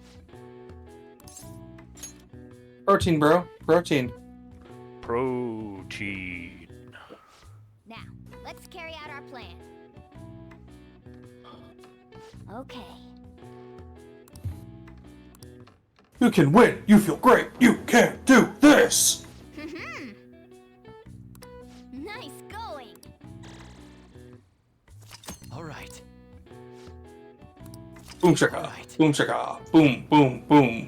Protein, bro. Protein. Protein. Now, let's carry out our plan. Okay. You can win. You feel great. You can do this. Nice going. All right. Boom shaka. Boom shaka. Boom, boom, boom.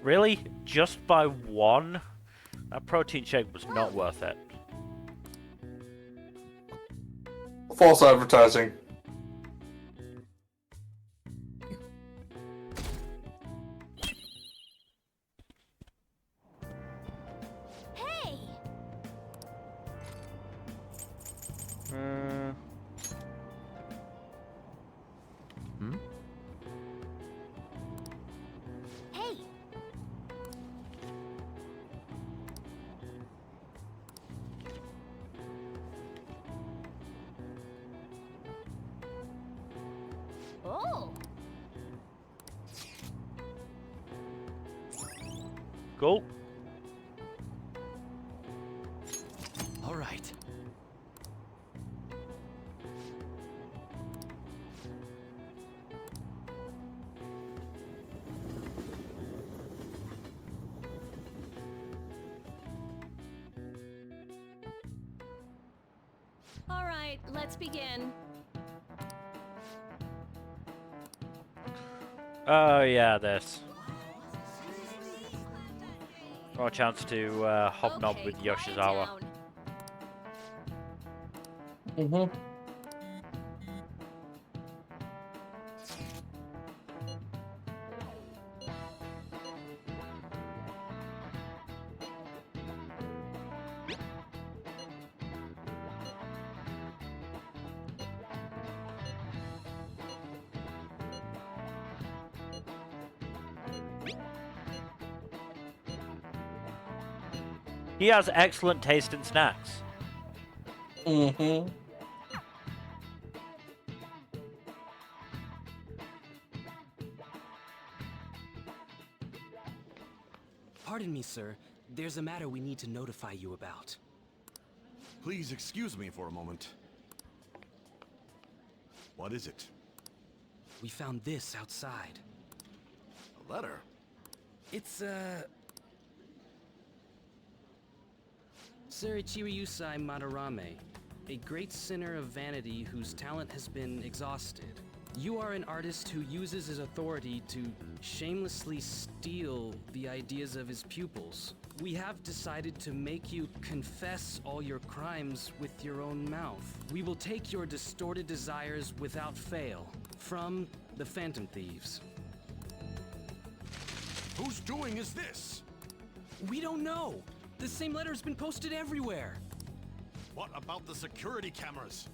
Really? Just by one? That protein shake was not worth it. False advertising. Hey. Hey. Oh. Cool. All right. All right, let's begin. Oh yeah, this. More chance to hobnob with Yoshizawa. Mm-hmm. He has excellent taste in snacks. Mm-hmm. Pardon me, sir. There's a matter we need to notify you about. Please excuse me for a moment. What is it? We found this outside. A letter? It's, Sir Ichiriyusai Madarame, a great sinner of vanity whose talent has been exhausted. You are an artist who uses his authority to shamelessly steal the ideas of his pupils. We have decided to make you confess all your crimes with your own mouth. We will take your distorted desires without fail from the Phantom Thieves. Whose doing is this? We don't know. The same letter has been posted everywhere. What about the security cameras?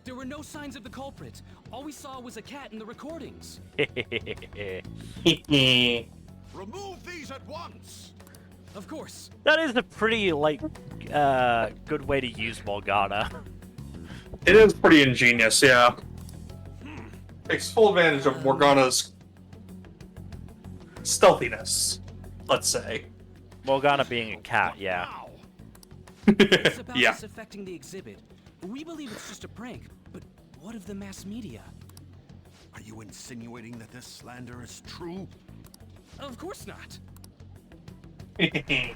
There were no signs of the culprit. All we saw was a cat in the recordings. Remove these at once! Of course. That is a pretty, like, good way to use Morgana. It is pretty ingenious, yeah. Takes full advantage of Morgana's stealthiness, let's say. Morgana being a cat, yeah. It's about Yeah. us affecting the exhibit. We believe it's just a prank, but what of the mass media? Are you insinuating that this slander is true? Of course not. It's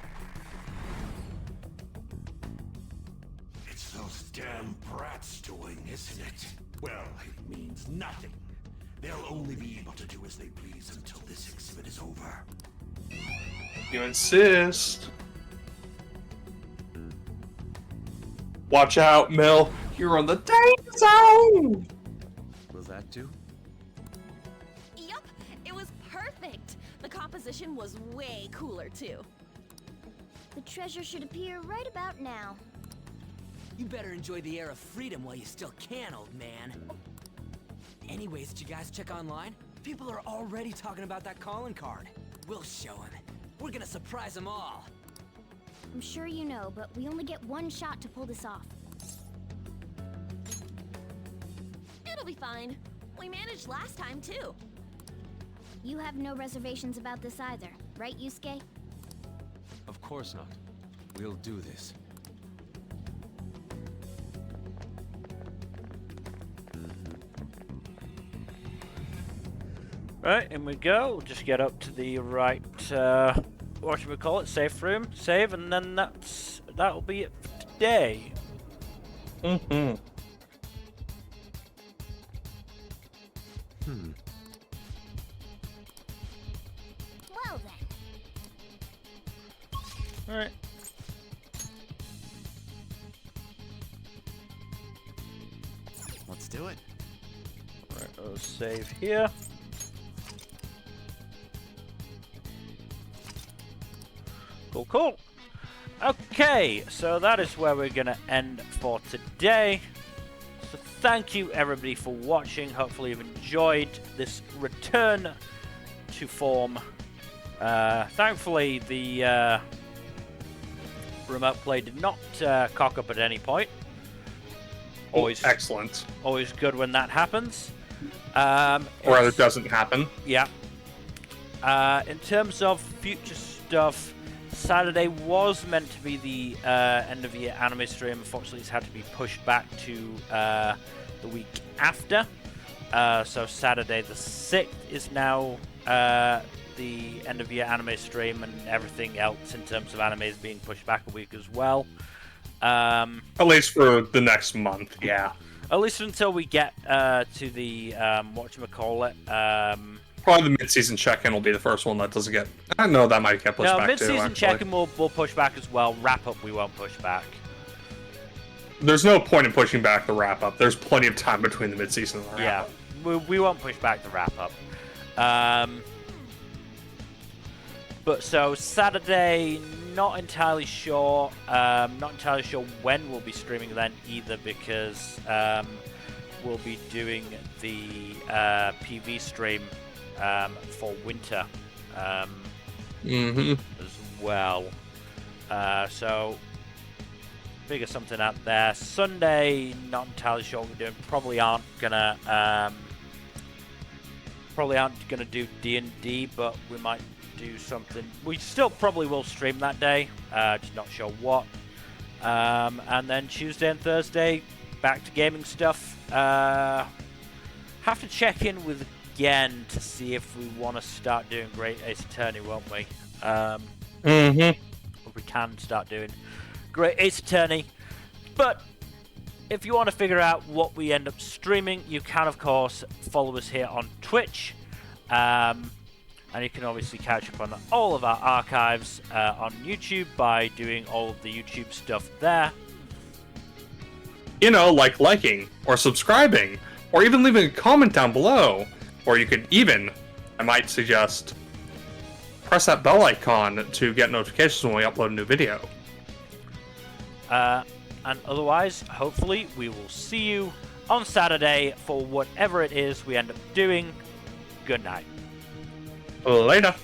those damn brats doing, isn't it? Well, it means nothing. They'll only be able to do as they please until this exhibit is over. You insist. Watch out, Mel. You're on the danger zone! Will that do? Yup, it was perfect. The composition was way cooler too. The treasure should appear right about now. You better enjoy the air of freedom while you still can, old man. Anyways, did you guys check online? People are already talking about that calling card. We'll show them. We're gonna surprise them all. I'm sure you know, but we only get one shot to pull this off. It'll be fine. We managed last time too. You have no reservations about this either, right, Yusuke? Of course not. We'll do this. Right, in we go. We'll just get up to the right, whatchamacallit, safe room, save, and then that'll be it for today. Mm-hmm. Well then. Alright. Let's do it. Right, I'll save here. Cool, cool. Okay, so that is where we're gonna end for today. So thank you everybody for watching. Hopefully you've enjoyed this return to form. Thankfully the remote play did not cock up at any point. Always excellent. Always good when that happens. Or rather, it doesn't happen. Yeah. In terms of future stuff, Saturday was meant to be the end of year anime stream. Unfortunately, it's had to be pushed back to the week after. So Saturday the 6th is now the end of year anime stream, and everything else in terms of anime is being pushed back a week as well. At least for the next month, yeah. At least until we get to the whatchamacallit. Probably the mid-season check-in will be the first one that doesn't get... I know that might get pushed back too, mid-season check-in we'll push back as well. Wrap-up we won't push back. There's no point in pushing back the wrap-up. There's plenty of time between the mid-season and the wrap-up. Yeah, we won't push back the wrap-up. But so Saturday, not entirely sure. Not entirely sure when we'll be streaming then either, because we'll be doing the PV stream for winter as well. So figure something out there. Sunday, not entirely sure what we're doing. Probably aren't gonna do D&D, but we might do something. We still probably will stream that day, just not sure what. And then Tuesday and Thursday, back to gaming stuff. Have to check in with Gen to see if we want to start doing Great Ace Attorney, won't we? If we can start doing Great Ace Attorney. But if you want to figure out what we end up streaming, you can of course follow us here on Twitch. And you can obviously catch up on all of our archives on YouTube by doing all of the YouTube stuff there. You know, like liking or subscribing, or even leaving a comment down below. Or you could even, I might suggest, press that bell icon to get notifications when we upload a new video. And otherwise, hopefully, we will see you on Saturday for whatever it is we end up doing. Good night. Later.